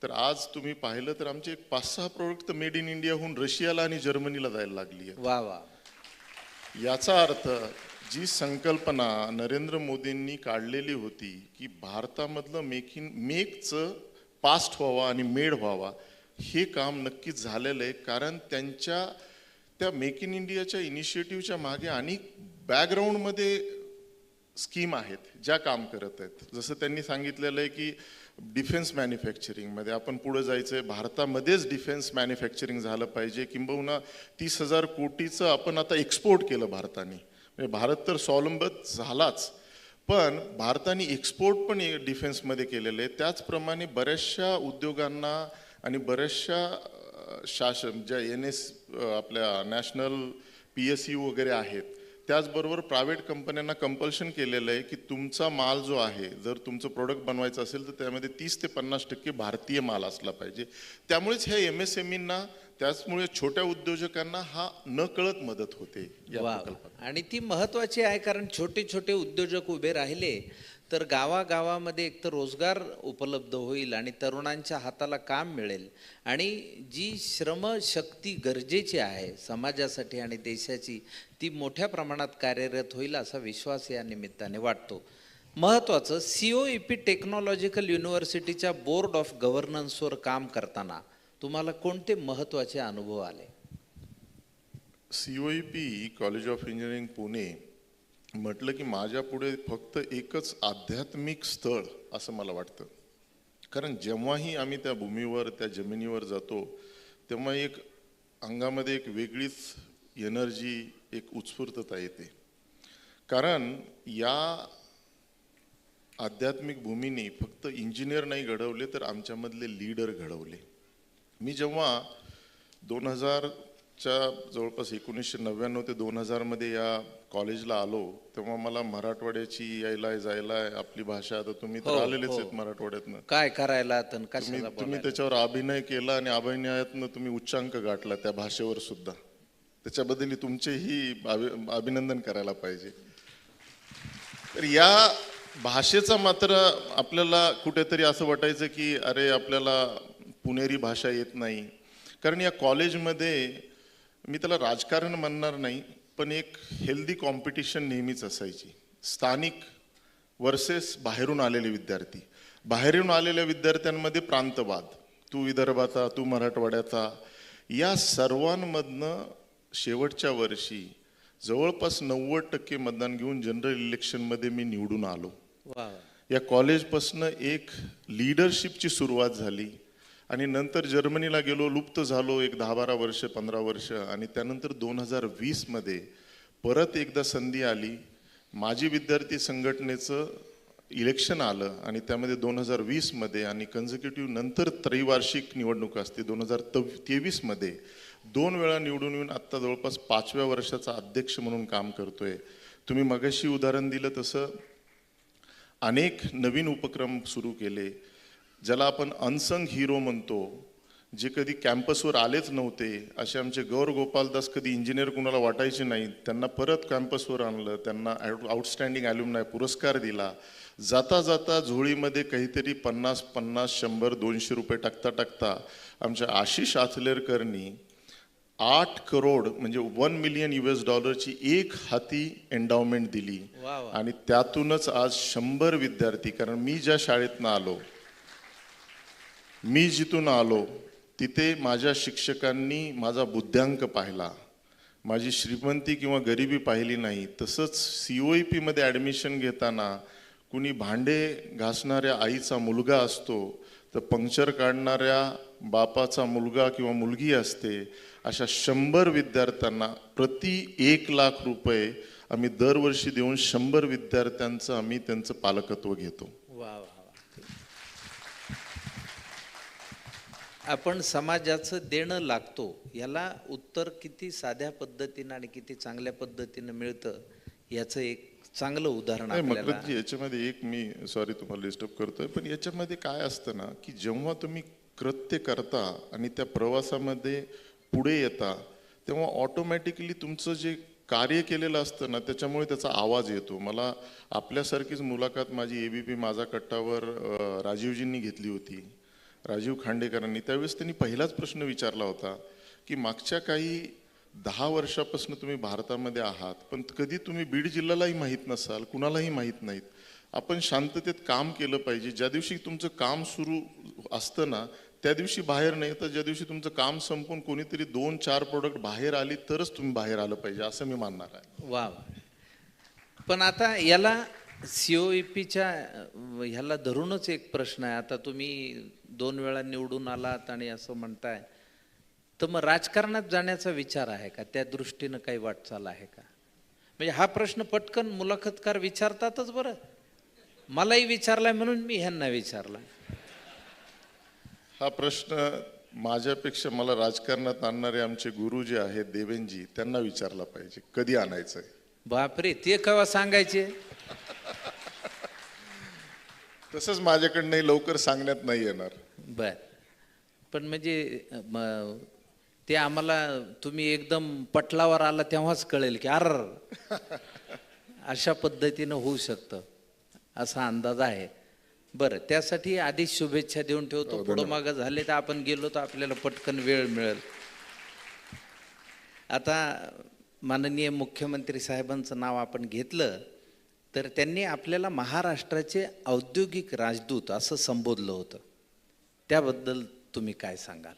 तर आज तुम्ही पाहिलं तर आमचे 5-6 प्रोडक्ट तर मेड इन इंडियाहून रशियाला आणि जर्मनीला जायला लागली आहे. वा वा. याचा अर्थ जी संकल्पना नरेंद्र मोदींनी काढलेली होती की भारतामधलं मेकचं पास्ट व्हावा आणि मेड व्हावा, हे काम नक्कीच झालेलं आहे. कारण त्यांच्या त्या मेक इन इंडियाच्या इनिशिएटिव्हच्या मागे अनेक बॅकग्राऊंडमध्ये स्कीम आहेत ज्या काम करत आहेत. जसं त्यांनी सांगितलेलं आहे की डिफेन्स मॅन्युफॅक्चरिंगमध्ये आपण पुढे जायचं आहे, भारतामध्येच डिफेन्स मॅन्युफॅक्चरिंग झालं पाहिजे. किंबहुना 30,000 कोटीचं आपण आता एक्सपोर्ट केलं भारताने. म्हणजे भारत तर स्वावलंबी झालाच, पण भारताने एक्सपोर्ट पण डिफेन्समध्ये केलेलं आहे. त्याचप्रमाणे बऱ्याचशा उद्योगांना आणि बऱ्याचशा शासन ज्या आपल्या नॅशनल PSU वगैरे आहेत, त्याचबरोबर प्रायव्हेट कंपन्यांना कंपल्शन केलेलं आहे की तुमचा माल जो आहे, जर तुमचं प्रोडक्ट बनवायचं असेल तर त्यामध्ये 30 ते 50% भारतीय माल असला पाहिजे. त्यामुळेच ह्या MSMEंना, त्याचमुळे छोट्या उद्योजकांना हा नकळत मदत होते या प्रकल्पात. आणि ती महत्वाची आहे, कारण छोटे छोटे उद्योजक उभे राहिले तर गावागावामध्ये एक तर रोजगार उपलब्ध होईल आणि तरुणांच्या हाताला काम मिळेल, आणि जी श्रमशक्ती गरजेची आहे समाजासाठी आणि देशाची, ती मोठ्या प्रमाणात कार्यरत होईल असा विश्वास या निमित्ताने वाटतो. महत्त्वाचं, COEP टेक्नॉलॉजिकल युनिव्हर्सिटीच्या बोर्ड ऑफ गव्हर्नन्सवर काम करताना तुम्हाला कोणते महत्त्वाचे अनुभव आले? COEP college of engineering Pune म्हटलं की माझ्या पुढे फक्त एकच आध्यात्मिक स्थळ असं मला वाटतं. कारण जेव्हाही आम्ही त्या भूमीवर, त्या जमिनीवर जातो, तेव्हा एक अंगामध्ये एक वेगळीच एनर्जी, एक उत्स्फूर्तता येते. कारण या आध्यात्मिक भूमीने फक्त इंजिनियर नाही घडवले, तर आमच्यामधले लीडर घडवले. मी जेव्हा 2000च्या जवळपास 1999 ते 2000 मध्ये या कॉलेजला आलो, तेव्हा मला मराठवाड्याची यायला जायला आपली भाषा, आता तुम्ही तर आलेलेच आहेत मराठवाड्यातनं, काय करायला तुम्ही त्याच्यावर अभिनय केला आणि अभिनयातनं तुम्ही उच्चांक गाठला त्या भाषेवर सुद्धा. त्याच्याबद्दल तुमचेही अभिनंदन करायला पाहिजे. तर या भाषेचा मात्र आपल्याला कुठेतरी असं वाटायचं की अरे आपल्याला पुणेरी भाषा येत नाही. कारण या कॉलेजमध्ये मी त्याला राजकारण म्हणणार नाही, पण एक हेल्दी कॉम्पिटिशन नेहमीच असायची. स्थानिक वर्सेस बाहेरून आलेले विद्यार्थी. बाहेरून आलेल्या विद्यार्थ्यांमध्ये प्रांतवाद, तू विदर्भाचा, तू मराठवाड्याचा, या सर्वांमधनं शेवटच्या वर्षी जवळपास 90% मतदान घेऊन जनरल इलेक्शनमध्ये मी निवडून आलो. या कॉलेजपासनं एक लीडरशिपची सुरुवात झाली आणि नंतर जर्मनीला गेलो, लुप्त झालो एक 10-12 वर्ष, 15 वर्ष, आणि त्यानंतर 2020 मध्ये परत एकदा संधी आली. माजी विद्यार्थी संघटनेचं इलेक्शन आलं आणि त्यामध्ये 2020 मध्ये आणि कन्झिक्युटिव्ह नंतर त्रैवार्षिक निवडणूक असते 2023 मध्ये 2 वेळा निवडून येऊन आता जवळपास 5व्या वर्षाचा अध्यक्ष म्हणून काम करतोय. तुम्ही मगाशी उदाहरण दिलं तसं अनेक नवीन उपक्रम सुरू केले, ज्याला आपण अनसंग हिरो म्हणतो, जे कधी कॅम्पसवर आलेच नव्हते. असे आमचे गौर गोपालदास कधी इंजिनियर कुणाला वाटायचे नाही, त्यांना परत कॅम्पसवर आणलं, त्यांना आउटस्टँडिंग ॲल्युमनाय पुरस्कार दिला. जाता जाता झोळीमध्ये काहीतरी 50, 100, 200 रुपये टाकता आमच्या आशिष आचलेरकरनी 8 करोड म्हणजे $1 मिलियन ची एक हाती एंडावमेंट दिली. आणि त्यातूनच आज 100 विद्यार्थी, कारण मी ज्या शाळेतनं आलो, मी जिथून आलो तिथे माझ्या शिक्षकांनी माझा बुद्ध्यांक पाहिला, माझी श्रीमंती किंवा गरिबी पाहिली नाही. तसंच COEP मध्ये ॲडमिशन घेताना कुणी भांडे घासणाऱ्या आईचा मुलगा असतो, तर पंक्चर काढणाऱ्या बापाचा मुलगा किंवा मुलगी असते. अशा 100 विद्यार्थ्यांना प्रति 1 लाख रुपये आम्ही दरवर्षी देऊन 100 विद्यार्थ्यांचं आम्ही त्यांचं पालकत्व घेतो. आपण समाजाचं देणं लागतो याला उत्तर किती साध्या पद्धतीनं आणि किती चांगल्या पद्धतीनं मिळतं याचं एक चांगलं उदाहरण नाही आपल्याला. मकरंदजी, याच्यामध्ये एक मी सॉरी तुम्हाला डिस्टर्ब करतोय, पण याच्यामध्ये काय असतं ना की जेव्हा तुम्ही कृत्य करता आणि त्या प्रवासामध्ये पुढे येता तेव्हा ऑटोमॅटिकली तुमचं जे कार्य केलेलं असतं ना त्याच्यामुळे त्याचा आवाज येतो. मला आपल्यासारखीच मुलाखत माझी ABP माझा कट्टावर राजीवजींनी घेतली होती, राजीव खांडेकरांनी. त्यावेळेस त्यांनी पहिलाच प्रश्न विचारला होता की मागच्या काही 10 वर्षापासून तुम्ही भारतामध्ये आहात, पण कधी तुम्ही बीड जिल्ह्यालाही माहीत नसाल, कुणालाही माहीत नाहीत. आपण शांततेत काम केलं पाहिजे. ज्या दिवशी तुमचं काम सुरू असतं ना त्या दिवशी बाहेर नाही, तर ज्या दिवशी तुमचं काम संपून कोणीतरी 2-4 प्रोडक्ट बाहेर आली तरच तुम्ही बाहेर आलं पाहिजे असं मी मानणार आहे. वा. पण आता याला COEPच्या ह्याला धरूनच एक प्रश्न आहे. आता तुम्ही 2 वेळा निवडून आलात आणि असं म्हणताय, तर मग राजकारणात जाण्याचा विचार आहे का? त्या दृष्टीनं काही वाटचाल आहे का? म्हणजे हा प्रश्न पटकन मुलाखतकार विचारतातच. बरं, मलाही विचारलाय म्हणून मी ह्यांना विचारला. हा प्रश्न माझ्यापेक्षा मला राजकारणात आणणारे आमचे गुरु जे आहेत देवेंजी त्यांना विचारला पाहिजे, कधी आणायचंय. बापरे, ते केव्हा सांगायचे? तसंच माझ्याकडनंही लवकर सांगण्यात नाही येणार. बर, पण म्हणजे ते आम्हाला तुम्ही एकदम पटलावर आला तेव्हाच कळेल की अर अशा पद्धतीनं होऊ शकतं असा अंदाज आहे. बरं, त्यासाठी आधी शुभेच्छा देऊन ठेवतो. पुढं मागं झाले तर आपण गेलो तर आपल्याला पटकन वेळ मिळेल. आता माननीय मुख्यमंत्री साहेबांचं नाव आपण घेतलं तर त्यांनी आपल्याला महाराष्ट्राचे औद्योगिक राजदूत असं संबोधलं होतं. त्याबद्दल तुम्ही काय सांगाल?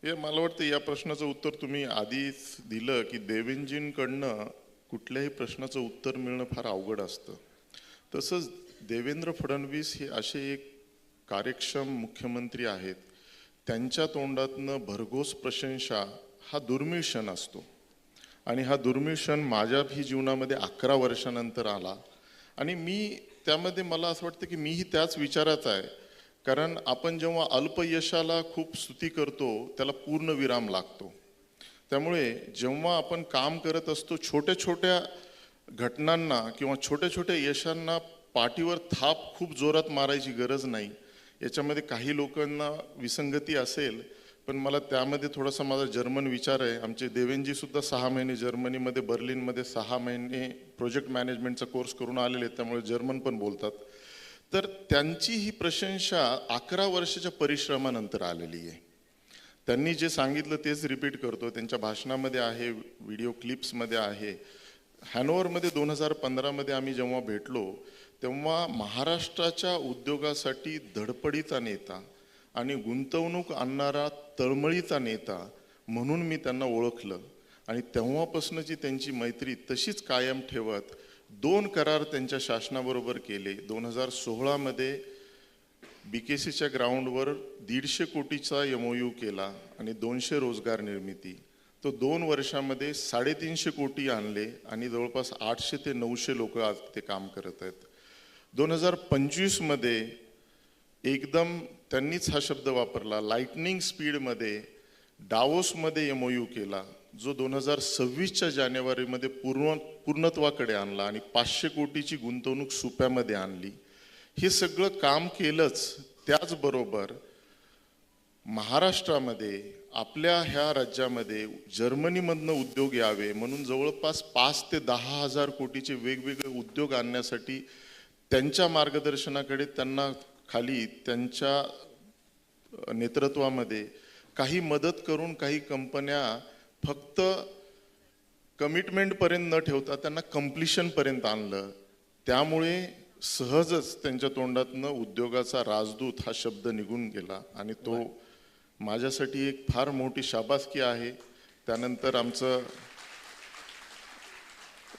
हे मला वाटतं या प्रश्नाचं उत्तर तुम्ही आधीच दिलं की देवेंजींकडनं कुठल्याही प्रश्नाचं उत्तर मिळणं फार अवघड असतं. तसंच देवेंद्र फडणवीस हे असे एक कार्यक्षम मुख्यमंत्री आहेत, त्यांच्या तोंडातनं भरघोस प्रशंसा हा दुर्मिळ क्षण असतो. आणि हा दुर्मिळ क्षण माझ्याही जीवनामध्ये 11 वर्षानंतर आला आणि मी त्यामध्ये मला असं वाटतं की मीही त्याच विचाराचा आहे. कारण आपण जेव्हा अल्पयशाला खूप स्तुती करतो त्याला पूर्ण विराम लागतो. त्यामुळे जेव्हा आपण काम करत असतो छोट्या छोट्या घटनांना किंवा छोट्या छोट्या यशांना पाठीवर थाप खूप जोरात मारायची गरज नाही. याच्यामध्ये काही लोकांना विसंगती असेल, पण मला त्यामध्ये थोडासा माझा जर्मन विचार आहे. आमचे देवेंजी सुद्धा 6 महिने जर्मनीमध्ये बर्लिनमध्ये 6 महिने प्रोजेक्ट मॅनेजमेंटचा कोर्स करून आलेले आहेत, त्यामुळे जर्मन पण बोलतात. तर त्यांची ही प्रशंसा 11 वर्षाच्या परिश्रमानंतर आलेली आहे. त्यांनी जे सांगितलं तेच रिपीट करतो. त्यांच्या भाषणामध्ये आहे, व्हिडिओ क्लिप्समध्ये आहे. हॅनोवरमध्ये 2015 आम्ही जेव्हा भेटलो तेव्हा महाराष्ट्राच्या उद्योगासाठी धडपडीचा नेता आणि गुंतवणूक आणणारा तळमळीचा नेता म्हणून मी त्यांना ओळखलं. आणि तेव्हापासूनची त्यांची मैत्री तशीच कायम ठेवत 2 करार त्यांच्या शासनाबरोबर केले. 2016 BKCच्या ग्राउंडवर 150 कोटीचा MOU केला आणि 200 रोजगार निर्मिती. तो 2 वर्षामध्ये 350 कोटी आणले आणि जवळपास 800 ते 900 लोक आज ते काम करत आहेत. 2025 एकदम त्यांनीच हा शब्द वापरला, लाइटनिंग स्पीडमध्ये डावोसमध्ये MOU केला, जो 2026च्या जानेवारीमध्ये पूर्णत्वाकडे आणला आणि 500 कोटीची गुंतवणूक सुप्यामध्ये आणली. हे सगळं काम केलंच. त्याचबरोबर महाराष्ट्रामध्ये आपल्या ह्या राज्यामध्ये जर्मनीमधनं उद्योग यावे म्हणून जवळपास 5 ते 10 हजार कोटीचे वेगवेगळे उद्योग आणण्यासाठी त्यांच्या मार्गदर्शनाकडे त्यांना खाली त्यांच्या नेतृत्वामध्ये काही मदत करून काही कंपन्या फक्त कमिटमेंटपर्यंत न ठेवता त्यांना कम्प्लिशनपर्यंत आणलं. त्यामुळे सहजच त्यांच्या तोंडातनं उद्योगाचा राजदूत हा शब्द निघून गेला आणि तो माझ्यासाठी एक फार मोठी शाबासकी आहे. त्यानंतर आमचं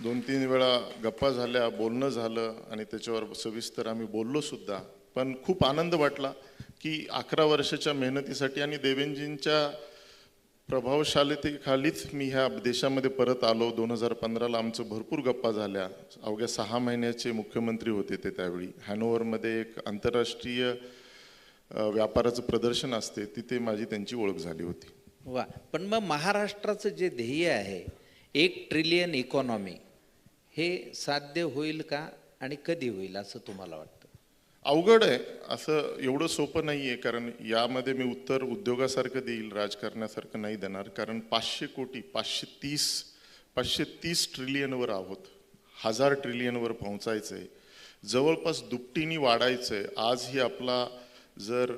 2-3 वेळा गप्पा झाल्या, बोलणं झालं आणि त्याच्यावर सविस्तर आम्ही बोललो सुद्धा. पण खूप आनंद वाटला की 11 वर्षाच्या मेहनतीसाठी आणि देवेंजींच्या प्रभावशालीतेखालीच मी ह्या देशामध्ये परत आलो. 2015 आमचं भरपूर गप्पा झाल्या. अवघ्या 6 महिन्याचे मुख्यमंत्री होते ते त्यावेळी. हॅनोवरमध्ये एक आंतरराष्ट्रीय व्यापाराचं प्रदर्शन असते तिथे माझी त्यांची ओळख झाली होती. वा, पण मग महाराष्ट्राचं जे ध्येय आहे 1 ट्रिलियन इकॉनॉमी, हे साध्य होईल का आणि कधी होईल असं तुम्हाला वाटतं? अवघड आहे, असं एवढं सोपं नाही आहे. कारण यामध्ये मी उत्तर उद्योगासारखं देईल, राजकारणासारखं नाही देणार. कारण 500 कोटी 530 ट्रिलियनवर आहोत. 1000 ट्रिलियनवर पोहोचायचं आहे, जवळपास दुपटीने वाढायचं आहे. आजही आपला जर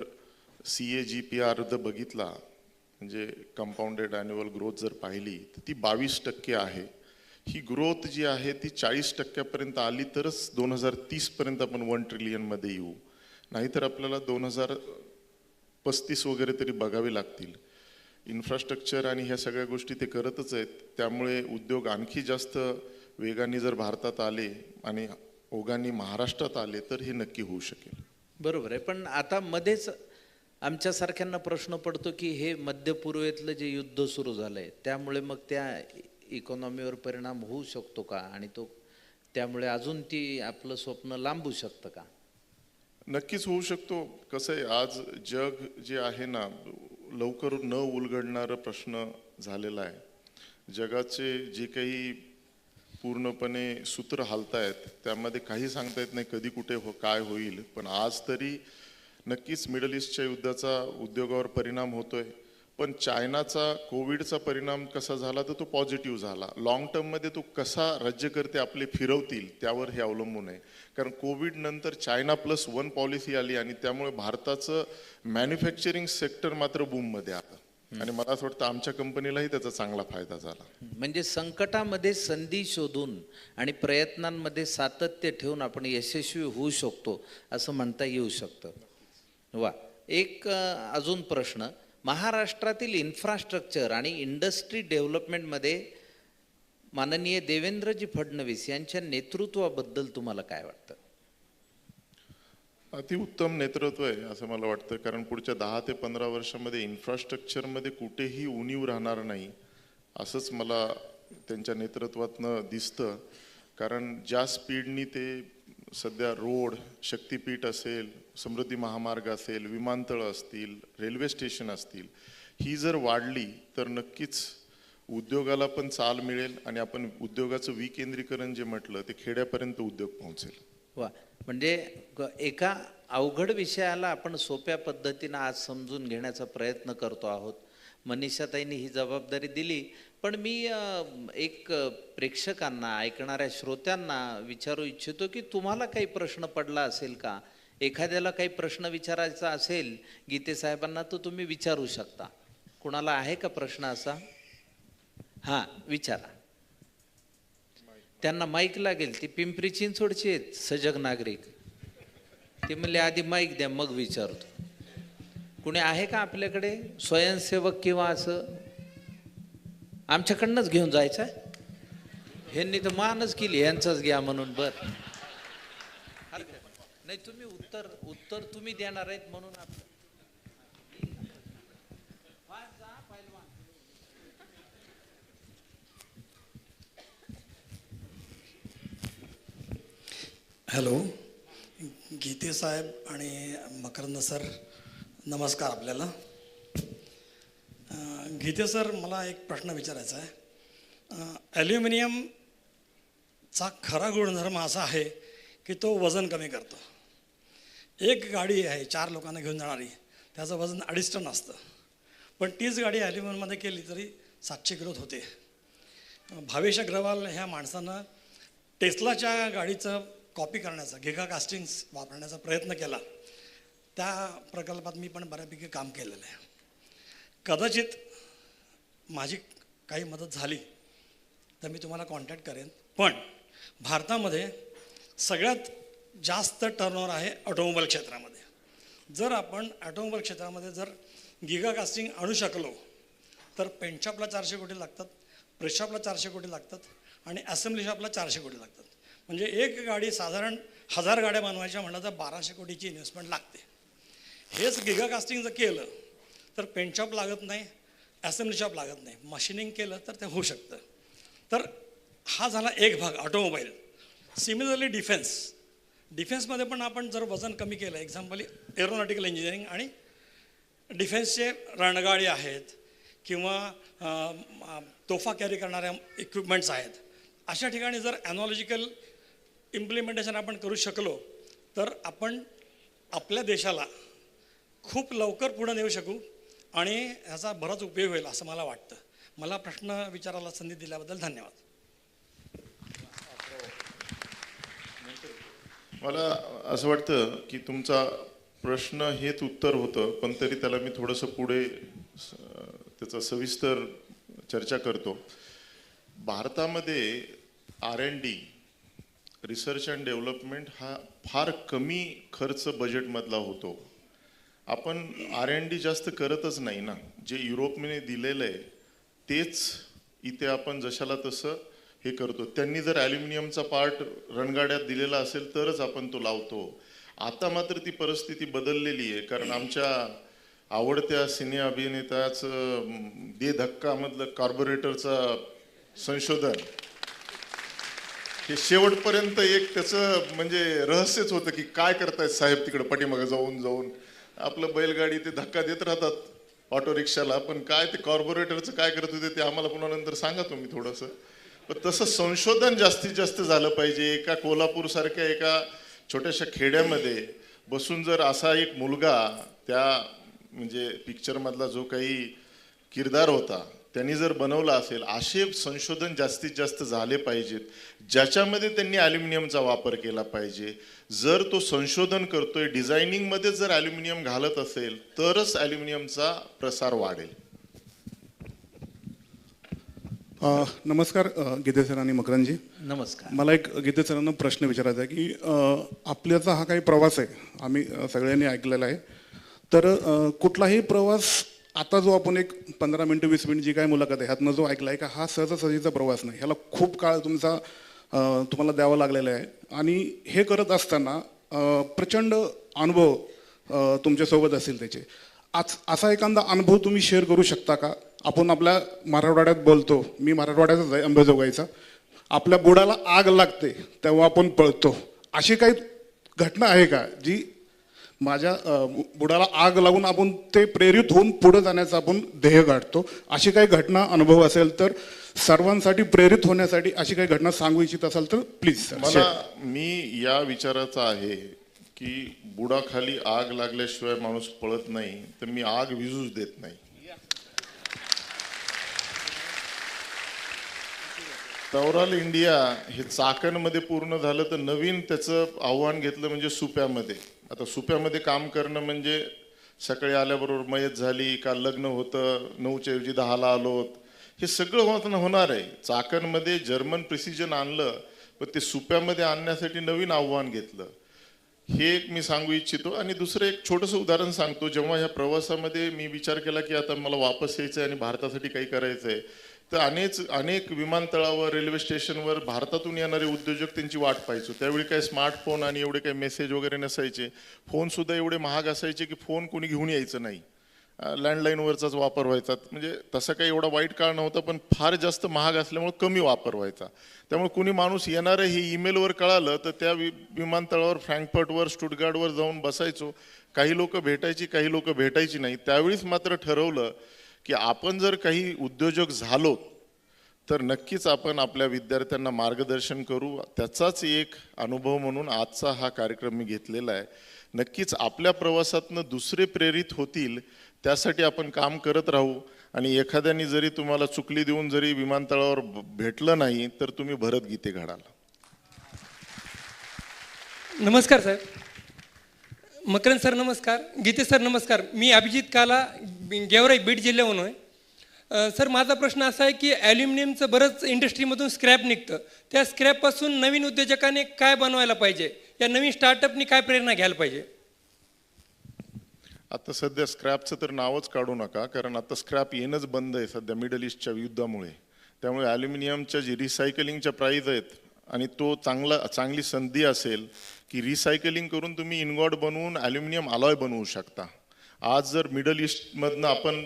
CAGR बघितला, म्हणजे कंपाऊंडेड ॲन्युअल ग्रोथ जर पाहिली तर ती 22% आहे. ही ग्रोथ जी आहे ती 40% आली तरच 2030 पर्यंत आपण 1 ट्रिलियनमध्ये येऊ, नाहीतर आपल्याला 2035 वगैरे तरी बघावे लागतील. इन्फ्रास्ट्रक्चर आणि ह्या सगळ्या गोष्टी ते करतच आहेत. त्यामुळे उद्योग आणखी जास्त वेगाने जर भारतात आले आणि ओघांनी महाराष्ट्रात आले तर हे नक्की होऊ शकेल. बरोबर आहे, पण आता मध्येच आमच्यासारख्यांना प्रश्न पडतो की हे मध्य पूर्वेतलं जे युद्ध सुरू झालं आहे त्यामुळे मग त्या इकॉनॉमीवर परिणाम होऊ शकतो का, आणि तो त्यामुळे अजून ती आपलं स्वप्न लांबू शकतं का? नक्कीच होऊ शकतो. कसं आहे, आज जग जे आहे ना, लवकर न उलगडणारा प्रश्न झालेला आहे. जगाचे जे काही पूर्णपणे सूत्र हालतायत त्यामध्ये काही सांगता येत नाही कधी कुठे काय होईल. पण आज तरी नक्कीच मिडल ईस्टच्या युद्धाचा उद्योगावर परिणाम होतोय. पण चायनाचा कोविडचा परिणाम कसा झाला तर तो पॉझिटिव्ह झाला. लॉंग टर्ममध्ये तो कसा राज्यकर्ते आपले फिरवतील त्यावर हे अवलंबून आहे. कारण कोविड नंतर चायना +1 पॉलिसी आली आणि त्यामुळे भारताचं मॅन्युफॅक्चरिंग सेक्टर मात्र बूममध्ये आलं. आणि मला असं वाटतं आमच्या कंपनीलाही त्याचा चांगला फायदा झाला. म्हणजे संकटामध्ये संधी शोधून आणि प्रयत्नांमध्ये सातत्य ठेवून आपण यशस्वी होऊ शकतो असं म्हणता येऊ शकतं. वा, एक अजून प्रश्न, महाराष्ट्रातील इन्फ्रास्ट्रक्चर आणि इंडस्ट्री डेव्हलपमेंटमध्ये माननीय देवेंद्रजी फडणवीस यांच्या नेतृत्वाबद्दल तुम्हाला काय वाटतं? अतिउत्तम नेतृत्व आहे असं मला वाटतं. कारण पुढच्या 10 ते 15 वर्षामध्ये इन्फ्रास्ट्रक्चरमध्ये कुठेही उणीव राहणार नाही असंच मला त्यांच्या नेतृत्वातनं दिसतं. कारण ज्या स्पीडनी ते सध्या रोड, शक्तीपीठ असेल, समृद्धी महामार्ग असेल, विमानतळ असतील, रेल्वे स्टेशन असतील, ही जर वाढली तर नक्कीच उद्योगाला पण चाल मिळेल आणि आपण उद्योगाचं विकेंद्रीकरण जे म्हटलं ते खेड्यापर्यंत उद्योग पोहोचेल. वा, म्हणजे एका अवघड विषयाला आपण सोप्या पद्धतीनं आज समजून घेण्याचा प्रयत्न करतो आहोत. मनीषाताईंनी ही जबाबदारी दिली, पण मी एक प्रेक्षकांना, ऐकणाऱ्या श्रोत्यांना विचारू इच्छितो की तुम्हाला काही प्रश्न पडला असेल का? एखाद्याला काही प्रश्न विचारायचा असेल गीते साहेबांना तर तुम्ही विचारू शकता. कुणाला आहे का प्रश्न असा? हां, विचारा. त्यांना माईक लागेल. ती पिंपरी चिंचवडची आहेत सजग नागरिक. ते म्हणले आधी माईक द्या मग विचारतो. कुणी आहे का आपल्याकडे स्वयंसेवक किंवा असं? आमच्याकडनंच घेऊन जायचं. ह्यांनी तर मानच केली यांचाच घ्या म्हणून. बरं, नाही तुम्ही उत्तर तुम्ही देणार आहेत म्हणून हॅलो, गीते साहेब आणि मकरंद सर नमस्कार आपल्याला. गीते सर, मला एक प्रश्न विचारायचा आहे. ॲल्युमिनियमचा खरा गुणधर्म असा आहे की तो वजन कमी करतो. एक गाडी आहे 4 लोकांना घेऊन जाणारी, त्याचं वजन 2.5 टन असतं. पण तीच गाडी ॲल्युमिनियममध्ये केली तरी 700 किलोत होते. भावेश अग्रवाल ह्या माणसानं टेस्लाच्या गाडीचं कॉपी करण्याचा, गिगा कास्टिंग्स वापरण्याचा प्रयत्न केला. त्या प्रकल्पात मी पण बऱ्यापैकी काम केलेलं आहे. कदाचित माझी काही मदत झाली तर मी तुम्हाला कॉन्टॅक्ट करेन. पण भारतामध्ये सगळ्यात जास्त टर्नओव्हर आहे ऑटोमोबाईल क्षेत्रामध्ये. जर आपण ऑटोमोबाईल क्षेत्रामध्ये जर गिगा कास्टिंग आणू शकलो तर पेंट शॉपला 400 कोटी लागतात, प्रेस शॉपला 400 कोटी लागतात आणि असेंब्ली शॉपला 400 कोटी लागतात. म्हणजे एक गाडी साधारण 1000 गाड्या बनवायच्या म्हटलं तर 1200 कोटीची इन्व्हेस्टमेंट लागते. हेच गिगा कास्टिंग जर केलं तर पेंट शॉप लागत नाही, असेंब्ली शॉप लागत नाही. मशिनिंग केलं तर ते होऊ शकतं. तर हा झाला एक भाग ऑटोमोबाईल. सिमिलरली डिफेन्समध्ये पण आपण जर वजन कमी केलं, एक्झाम्पल एरोनॉटिकल इंजिनिअरिंग आणि डिफेन्सचे रणगाडी आहेत किंवा तोफा कॅरी करणाऱ्या इक्विपमेंट्स आहेत, अशा ठिकाणी जर ॲनॉलॉजिकल इम्प्लिमेंटेशन आपण करू शकलो तर आपण आपल्या देशाला खूप लवकर पुढे नेऊ शकू आणि ह्याचा बराच उपयोग होईल असं मला वाटतं. मला प्रश्न विचारायला संधी दिल्याबद्दल धन्यवाद. मला असं वाटतं की तुमचा प्रश्न हेच उत्तर होतं, पण तरी त्याला मी थोडंसं पुढे त्याचा सविस्तर चर्चा करतो. भारतामध्ये R&D रिसर्च अँड डेव्हलपमेंट हा फार कमी खर्च बजेटमधला होतो. आपण R&D जास्त करतच नाही ना. जे युरोपने दिलेलं आहे तेच इथे आपण जशाला तसं हे करतो. त्यांनी जर ॲल्युमिनियमचा पार्ट रणगाड्यात दिलेला असेल तरच आपण तो लावतो. आता मात्र ती परिस्थिती बदललेली आहे, कारण आमच्या आवडत्या सिने अभिनेत्याचं दे धक्कामधलं कार्बोरेटरचं संशोधन हे शेवटपर्यंत एक त्याचं म्हणजे रहस्यच होतं की काय करतायत साहेब तिकडे पाठीमागे जाऊन जाऊन. आपलं बैलगाडी ते धक्का देत राहतात ऑटो रिक्षाला, पण काय ते कार्बोरेटरचं काय करत होते ते आम्हाला पुन्हा नंतर सांगा तुम्ही थोडंसं. पण तसं संशोधन जास्तीत जास्त झालं पाहिजे. एका कोल्हापूरसारख्या एका छोट्याशा खेड्यामध्ये बसून जर असा एक मुलगा, त्या म्हणजे पिक्चरमधला जो काही किरदार होता त्यांनी जर बनवला असेल, असे संशोधन जास्तीत जास्त झाले पाहिजेत ज्याच्यामध्ये त्यांनी ॲल्युमिनियमचा वापर केला पाहिजे. जर तो संशोधन करतोय, डिझायनिंगमध्ये जर ॲल्युमिनियम घालत असेल तरच ॲल्युमिनियमचा प्रसार वाढेल. नमस्कार गीते सर आणि मकरंदजी. नमस्कार. मला एक गीते सरांना प्रश्न विचारायचा आहे की आपल्याचा हा काही प्रवास आहे, आम्ही सगळ्यांनी ऐकलेला आहे. तर कुठलाही प्रवास आता जो आपण एक 15 मिनिटं 20 मिनिट जी काही मुलाखत आहे ह्यातनं जो ऐकला आहे का, हा सहजासहजीचा प्रवास नाही. ह्याला खूप काळ तुम्हाला द्यावा लागलेला आहे. आणि हे करत असताना प्रचंड अनुभव तुमच्यासोबत असेल त्याचे. असा एखादा अनुभव तुम्ही शेअर करू शकता का? आपण आपल्या मराठवाड्यात बोलतो, मी मराठवाड्याचाच आहे, अंबाजोगाईचा. आपल्या बुडाला आग लागते तेव्हा आपण पळतो. अशी काही घटना आहे का जी माझ्या बुडाला आग लागून आपण ते प्रेरित होऊन पुढे जाण्याचा आपण ध्येय गाठतो? अशी काही घटना अनुभव असेल तर सर्वांसाठी प्रेरित होण्यासाठी अशी काही घटना सांगू इच्छित असाल तर प्लीज सर. मी या विचाराचा आहे की बुडाखाली आग लागल्याशिवाय माणूस पळत नाही, तर मी आग विझूच देत नाही. तवराल इंडिया हे चाकणमध्ये पूर्ण झालं, तर नवीन त्याचं आव्हान घेतलं म्हणजे सुप्यामध्ये. आता सुप्यामध्ये काम करणं म्हणजे सकाळी आल्याबरोबर मयत झाली का लग्न होतं, 9च्या ऐवजी 10ला आलोत, हे सगळं होणार आहे. चाकणमध्ये जर्मन प्रिसिजन आणलं, पण ते सुप्यामध्ये आणण्यासाठी नवीन आव्हान घेतलं. हे एक मी सांगू इच्छितो. आणि दुसरं एक छोटंसं उदाहरण सांगतो. जेव्हा ह्या प्रवासामध्ये मी विचार केला की आता मला वापस यायचं आहे आणि भारतासाठी काही करायचं आहे, तर अनेक विमानतळावर, रेल्वे स्टेशनवर भारतातून येणारे उद्योजक त्यांची वाट पाहायचो. त्यावेळी काही स्मार्टफोन आणि एवढे काही मेसेज वगैरे नसायचे. फोनसुद्धा एवढे महाग असायचे की फोन कोणी घेऊन यायचं नाही, लँडलाईनवरचाच वापर व्हायचा. म्हणजे तसा काही एवढा वाईट काळ नव्हता, पण फार जास्त महाग असल्यामुळे कमी वापर व्हायचा. त्यामुळे कोणी माणूस येणारं हे ईमेलवर कळालं तर त्या विमानतळावर, फ्रँकफर्टवर, स्टुटगार्टवर जाऊन बसायचो. काही लोक भेटायची, काही लोक भेटायची नाही. त्यावेळीच मात्र ठरवलं की आपण जर काही उद्योजक झालो तर नक्कीच आपण आपल्या विद्यार्थ्यांना मार्गदर्शन करू. त्याचाच एक अनुभव म्हणून आजचा हा कार्यक्रम मी घेतलेला आहे. नक्कीच आपल्या प्रवासातनं दुसरे प्रेरित होतील त्यासाठी आपण काम करत राहू. आणि एखाद्याने जरी तुम्हाला चुकली देऊन जरी विमानतळावर भेटलं नाही तर तुम्ही भरत गीते घडाल. नमस्कार सर. मकरंद सर नमस्कार. गीते सर नमस्कार. मी अभिजित काला, गेवराई, बीड जिल्ह्याहून आहे. सर माझा प्रश्न असा आहे की ॲल्युमिनियमचं बरंच इंडस्ट्रीमधून स्क्रॅप निघतं. त्या स्क्रॅपपासून नवीन उद्योजकाने काय बनवायला पाहिजे, या नवीन स्टार्टअपनी काय प्रेरणा घ्यायला पाहिजे? आता सध्या स्क्रॅपचं तर नावच काढू नका, कारण आता स्क्रॅप येणंच बंद आहे सध्या मिडल ईस्टच्या युद्धामुळे. त्यामुळे ॲल्युमिनियमच्या जी रिसायकलिंगच्या प्राईज आहेत आणि तो चांगली संधी असेल की रिसायकलिंग करून तुम्ही इनगॉट बनवून ॲल्युमिनियम अलॉय बनवू शकता. आज जर मिडल ईस्टमधनं आपण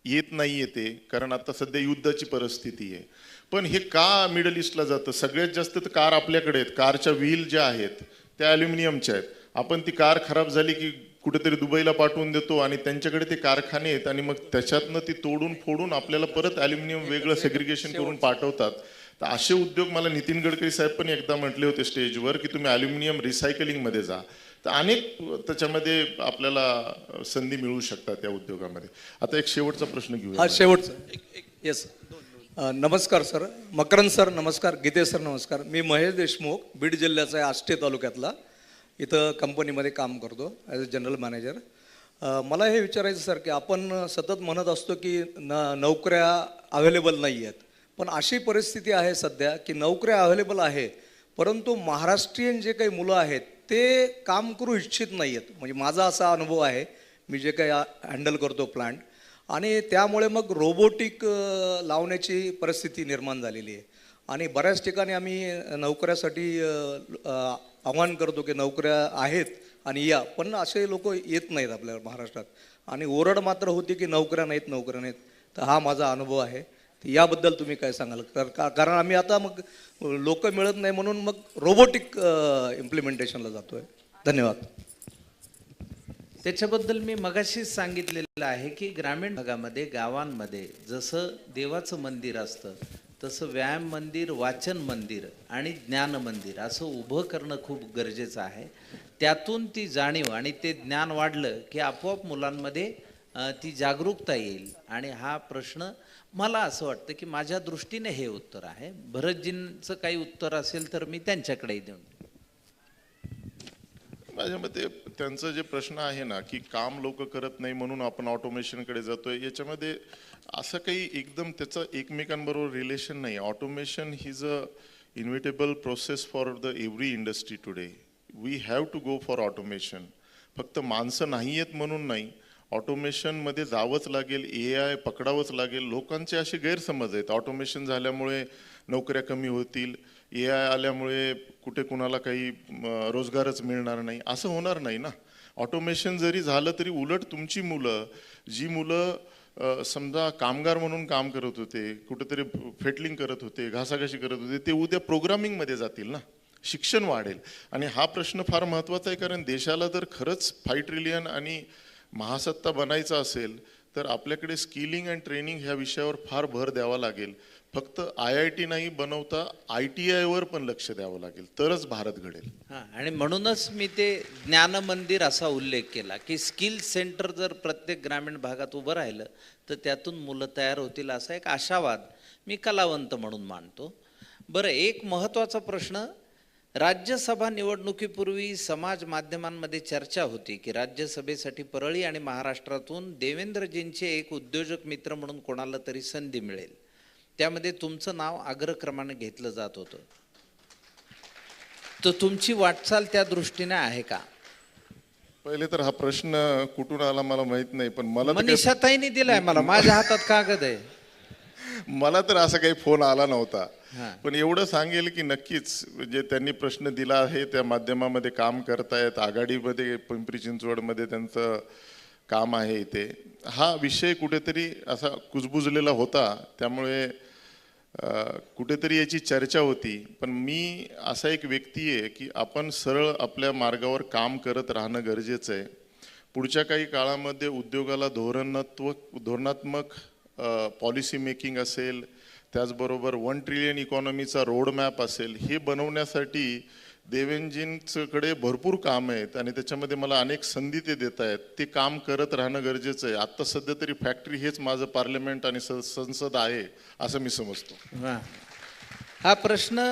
येत नाही येते, कारण आता सध्या युद्धाची परिस्थिती आहे. पण हे का मिडल ईस्टला जातं? सगळ्यात जास्त तर कार आपल्याकडे आहेत. कारच्या व्हील ज्या आहेत त्या ॲल्युमिनियमच्या आहेत. आपण ती कार खराब झाली की कुठेतरी दुबईला पाठवून देतो आणि त्यांच्याकडे ते कारखाने आहेत आणि मग त्याच्यातनं ती तोडून फोडून आपल्याला परत ॲल्युमिनियम वेगळं सेग्रिगेशन करून पाठवतात. तर असे उद्योग मला नितीन गडकरी साहेब पण एकदा म्हटले होते स्टेजवर की तुम्ही ॲल्युमिनियम रिसायकलिंगमध्ये जा. तर अनेक त्याच्यामध्ये आपल्याला संधी मिळू शकतात त्या उद्योगामध्ये. आता एक शेवटचा प्रश्न घेऊया. हा शेवटचा येस. नमस्कार सर, मकरंद सर नमस्कार, गीते सर नमस्कार. मी महेश देशमुख, बीड जिल्ह्याचा आहे, आष्टे तालुक्यातला. इथं कंपनीमध्ये काम करतो ॲज अ जनरल मॅनेजर. मला हे विचारायचं सर की आपण सतत म्हणत असतो की नोकऱ्या अवेलेबल नाही आहेत, पण अशी परिस्थिती आहे सध्या की नोकऱ्या अवेलेबल आहे, परंतु महाराष्ट्रीयन जे काही मुलं आहेत ते काम करू इच्छित नाही आहेत. म्हणजे माझा असा अनुभव आहे, मी जे काही हँडल करतो प्लांट, आणि त्यामुळे मग रोबोटिक लावण्याची परिस्थिती निर्माण झालेली आहे. आणि बऱ्याच ठिकाणी आम्ही नोकऱ्यासाठी आव्हान करतो की नोकऱ्या आहेत आणि या, पण असे लोक येत नाहीत आपल्या महाराष्ट्रात. आणि ओरड मात्र होती की नोकऱ्या नाहीत, नोकऱ्या नाहीत. तर हा माझा अनुभव आहे. याबद्दल तुम्ही काय सांगाल? कारण आम्ही आता मग लोक मिळत नाही म्हणून मग रोबोटिक इम्प्लिमेंटेशनला जातो आहे. धन्यवाद. त्याच्याबद्दल मी मगाशीच सांगितलेलं आहे की ग्रामीण भागामध्ये, गावांमध्ये जसं देवाचं मंदिर असतं तसं व्यायाम मंदिर, वाचन मंदिर आणि ज्ञान मंदिर असं उभं करणं खूप गरजेचं आहे. त्यातून ती जाणीव आणि ते ज्ञान वाढलं की आपोआप मुलांमध्ये ती जागरूकता येईल. आणि हा प्रश्न मला असं वाटतं की माझ्या दृष्टीने हे उत्तर आहे. भरतजींचं काही उत्तर असेल तर मी त्यांच्याकडे देऊन. माझ्या मते त्यांचं जे प्रश्न आहे ना की काम लोक करत नाही म्हणून आपण ऑटोमेशनकडे जातोय, याच्यामध्ये असं काही एकदम त्याचं एकमेकांबरोबर रिलेशन नाही. Automation is a inevitable process for the every industry today. We have to go for automation. फक्त माणसं नाही आहेत म्हणून नाही, ऑटोमेशनमध्ये जावंच लागेल, AI पकडावंच लागेल. लोकांचे असे गैरसमज आहेत ऑटोमेशन झाल्यामुळे नोकऱ्या कमी होतील, AI आल्यामुळे कुठे कुणाला काही रोजगारच मिळणार नाही. असं होणार नाही ना. ऑटोमेशन जरी झालं तरी उलट तुमची मुलं, जी मुलं समजा कामगार म्हणून काम करत होते, कुठेतरी फेटलिंग करत होते, घासाघाशी करत होते, ते उद्या प्रोग्रामिंगमध्ये जातील ना. शिक्षण वाढेल. आणि हा प्रश्न फार महत्त्वाचा आहे, कारण देशाला जर खरंच 5 ट्रिलियन आणि महासत्ता बनायचा असेल तर आपल्याकडे स्किलिंग अँड ट्रेनिंग ह्या विषयावर फार भर द्यावा लागेल. फक्त IIT नाही बनवता ITI वर पण लक्ष द्यावं लागेल, तरच भारत घडेल. हां, आणि म्हणूनच मी ते ज्ञान मंदिर असा उल्लेख केला की स्किल सेंटर जर प्रत्येक ग्रामीण भागात उभं राहिलं तर त्यातून मुलं तयार होतील, असा एक आशावाद मी कलावंत म्हणून मानतो. बरं, एक महत्त्वाचा प्रश्न, राज्यसभा निवडणुकीपूर्वी समाज माध्यमांमध्ये चर्चा होती की राज्यसभेसाठी परळी आणि महाराष्ट्रातून देवेंद्रजींचे एक उद्योजक मित्र म्हणून कोणाला तरी संधी मिळेल. त्यामध्ये तुमचं नाव अग्रक्रमाने घेतलं जात होतं. तर तुमची वाटचाल त्या दृष्टीने आहे का? पहिले तर हा प्रश्न कुठून आला मला माहित नाही, पण मला मनीषाताईंनी दिलाय मला, माझ्या हातात कागद आहे. मला तर असा काही फोन आला नव्हता. हां. पण एवढं सांगेल की नक्कीच जे त्यांनी प्रश्न दिला आहे त्या माध्यमामध्ये काम करतायत, आघाडीमध्ये पिंपरी चिंचवडमध्ये त्यांचं काम आहे इथे. हा विषय कुठेतरी असा कुजबुजलेला होता, त्यामुळे कुठेतरी याची चर्चा होती. पण मी असा एक व्यक्ती आहे की आपण सरळ आपल्या मार्गावर काम करत राहणं गरजेचं आहे. पुढच्या काही काळामध्ये उद्योगाला धोरणात्मक पॉलिसी मेकिंग असेल, त्याचबरोबर 1 ट्रिलियन इकॉनॉमीचा रोडमॅप असेल, हे बनवण्यासाठी देवेंजींकडे भरपूर काम आहेत आणि त्याच्यामध्ये मला अनेक संधी ते देत आहेत. ते काम करत राहणं गरजेचं आहे. आत्ता सध्या तरी फॅक्टरी हेच माझं पार्लमेंट आणि संसद आहे असं मी समजतो. हां, हा प्रश्न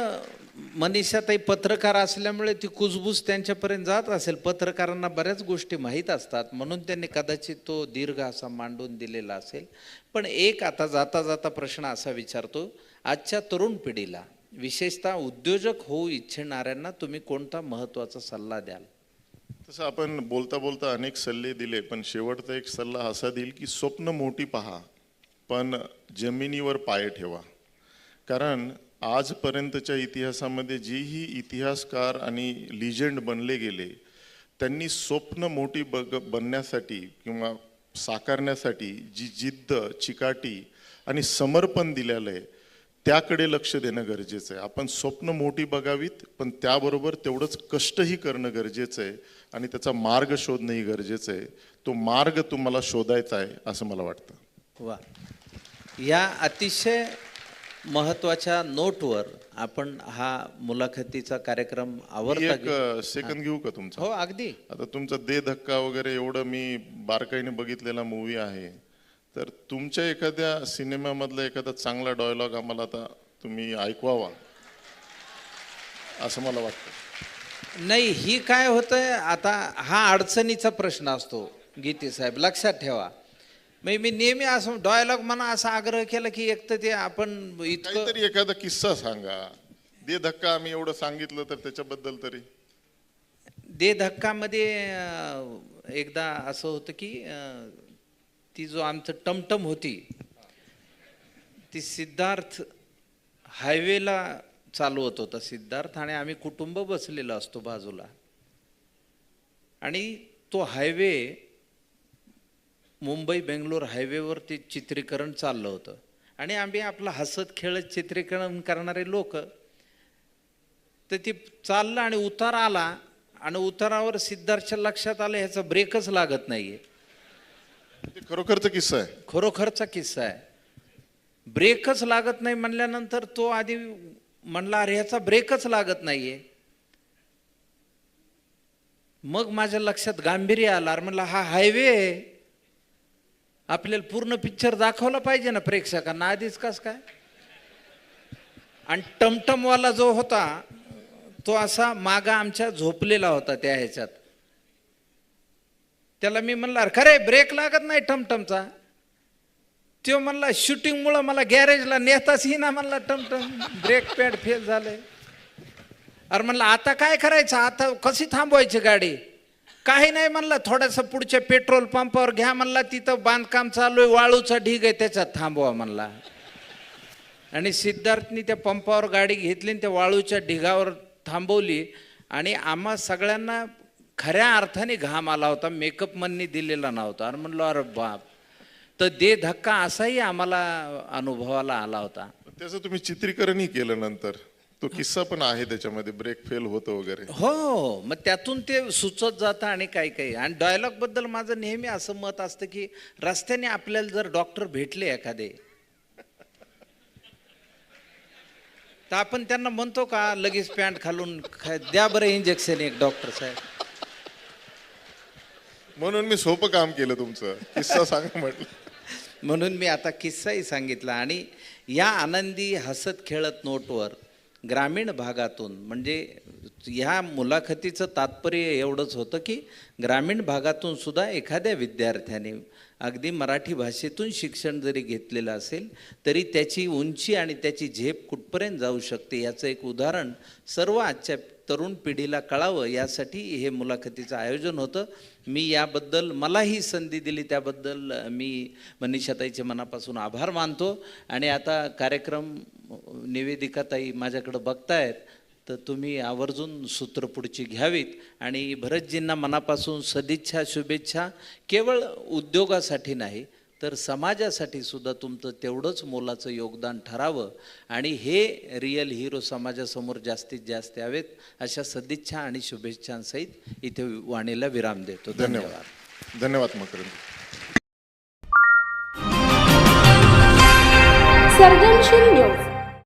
मनीषाताई पत्रकार असल्यामुळे ती कुजबूज त्यांच्यापर्यंत जात असेल. पत्रकारांना बऱ्याच गोष्टी माहीत असतात म्हणून त्यांनी कदाचित तो दीर्घ असा मांडून दिलेला असेल. पण एक आता जाता जाता प्रश्न असा विचारतो, आजच्या तरुण पिढीला, विशेषतः उद्योजक होऊ इच्छिणाऱ्यांना तुम्ही कोणता महत्त्वाचा सल्ला द्याल? तसं आपण बोलता बोलता अनेक सल्ले दिले, पण शेवटचा एक सल्ला असा देईल की स्वप्न मोठी पहा, पण जमिनीवर पाय ठेवा. कारण आजपर्यंतच्या इतिहासामध्ये जेही इतिहासकार आणि लिजेंड बनले गेले, त्यांनी स्वप्न मोठी बनण्यासाठी किंवा साकारण्यासाठी जी जिद्द, चिकाटी आणि समर्पण दिलेलं आहे, त्याकडे लक्ष देणं गरजेचं आहे. आपण स्वप्न मोठी बघावीत, पण त्याबरोबर तेवढंच कष्टही करणं गरजेचं आहे आणि त्याचा मार्ग शोधणंही गरजेचं आहे. तो मार्ग तुम्हाला शोधायचा आहे असं मला वाटतं. वा, या अतिशय महत्वाच्या नोटवर आपण हा मुलाखतीचा कार्यक्रम मी आवडता एक सेकंद घेऊ का तुमचा? हो अगदी. आता तुमचा दे धक्का वगैरे एवढं मी बारकाईने बघितलेला मूवी आहे, तर तुमच्या एखाद्या सिनेमामधला एखादा चांगला डायलॉग आम्हाला आता तुम्ही ऐकवावा असं मला वाटतं. नाही, ही काय होतंय आता, हा अडचणीचा प्रश्न असतो गीते साहेब, लक्षात ठेवा. मी नेहमी असं डायलॉग म्हणा असा आग्रह केला की एक तर ते आपण इतकं काहीतरी एखादा किस्सा सांगा. दे धक्का आम्ही एवढं सांगितलं तर त्याच्याबद्दल तरी. दे धक्कामध्ये एकदा असं होतं की ती जो आमचं टमटम होती ती सिद्धार्थ हायवेला चालवत होता सिद्धार्थ, आणि आम्ही कुटुंब बसलेलो असतो बाजूला, आणि तो हायवे मुंबई बेंगलोर हायवेवर ते चित्रीकरण चाललं होतं, आणि आम्ही आपलं हसत खेळत चित्रीकरण करणारे लोक. तर ती चाललं आणि उतार आला, आणि उतारावर सिद्धार्थच्या लक्षात आलं ह्याचा ब्रेकच लागत नाहीये. ते खरोखरचा किस्सा आहे. खरोखरचा किस्सा आहे. ब्रेकच लागत नाही म्हणल्यानंतर तो आधी म्हणला अरे ह्याचा ब्रेकच लागत नाहीये. मग माझ्या लक्षात गांभीर्य आलं, अरे म्हणला हा हायवे आहे, आपल्याला पूर्ण पिक्चर दाखवला पाहिजे ना प्रेक्षकांना, आधीच कस काय. आणि टमटमवाला जो होता तो असा मागा आमच्या झोपलेला होता त्या ह्याच्यात. त्याला मी म्हणला अरे खरे ब्रेक लागत नाही टमटमचा. तो म्हणला शूटिंगमुळं मला गॅरेजला नेताच ही ना म्हणला टमटम, ब्रेक पॅड फेल झालंय. अरे म्हणलं आता काय करायचं, आता कशी थांबवायची गाडी. काही नाही म्हणला, थोडंसं पुढच्या पेट्रोल पंपावर घ्या म्हणला, तिथं बांधकाम चालू आहे, वाळूचा ढीग आहे त्याच्यात थांबवा म्हणला. आणि सिद्धार्थनी त्या पंपावर गाडी घेतली आणि त्या वाळूच्या ढिगावर थांबवली, आणि आम्हा सगळ्यांना खऱ्या अर्थाने घाम आला होता, मेकअप मननी दिलेला नव्हता. आणि म्हणलो अरे बाप. तर दे धक्का असाही आम्हाला अनुभवाला आला होता. त्याचं तुम्ही चित्रीकरणही केलं नंतर, तो किस्सा पण आहे त्याच्यामध्ये, ब्रेक फेल होतं वगैरे. हो, मग त्यातून ते सुचत जातं आणि काही काही. आणि डायलॉग बद्दल माझं नेहमी असं मत असतं की रस्त्याने आपल्याला जर डॉक्टर भेटले एखादे, तर आपण त्यांना म्हणतो का लगेच पॅन्ट खालून द्या बरं इंजेक्शन एक डॉक्टर साहेब. म्हणून मी सोपं काम केलं तुमचं, किस्सा सांगा म्हटलं. म्हणून मी आता किस्साही सांगितला. आणि या आनंदी हसत खेळत नोटवर ग्रामीण भागातून, म्हणजे ह्या मुलाखतीचं तात्पर्य एवढंच होतं की ग्रामीण भागातून सुद्धा एखाद्या विद्यार्थ्याने अगदी मराठी भाषेतून शिक्षण जरी घेतलेलं असेल तरी त्याची उंची आणि त्याची झेप कुठपर्यंत जाऊ शकते याचं एक उदाहरण सर्व आजच्या तरुण पिढीला कळावं यासाठी हे मुलाखतीचं आयोजन होतं. मी याबद्दल, मला ही संधी दिली त्याबद्दल मी मनीषाताईचे मनापासून आभार मानतो. आणि आता कार्यक्रम निवेदिकाताई माझ्याकडं बघतायत, तर तुम्ही आवर्जून सूत्र पुढची घ्यावीत. आणि भरतजींना मनापासून सदिच्छा, शुभेच्छा. केवळ उद्योगासाठी नाही तर समाजासाठी सुद्धा तुमचं तेवढंच मोलाचं योगदान ठरावं, आणि हे रिअल हिरो समाजासमोर जास्तीत जास्त यावेत अशा सदिच्छा आणि शुभेच्छांसहित इथे वाणीला विराम देतो. धन्यवाद. धन्यवाद मकरंद. सर्जनशील न्यूज.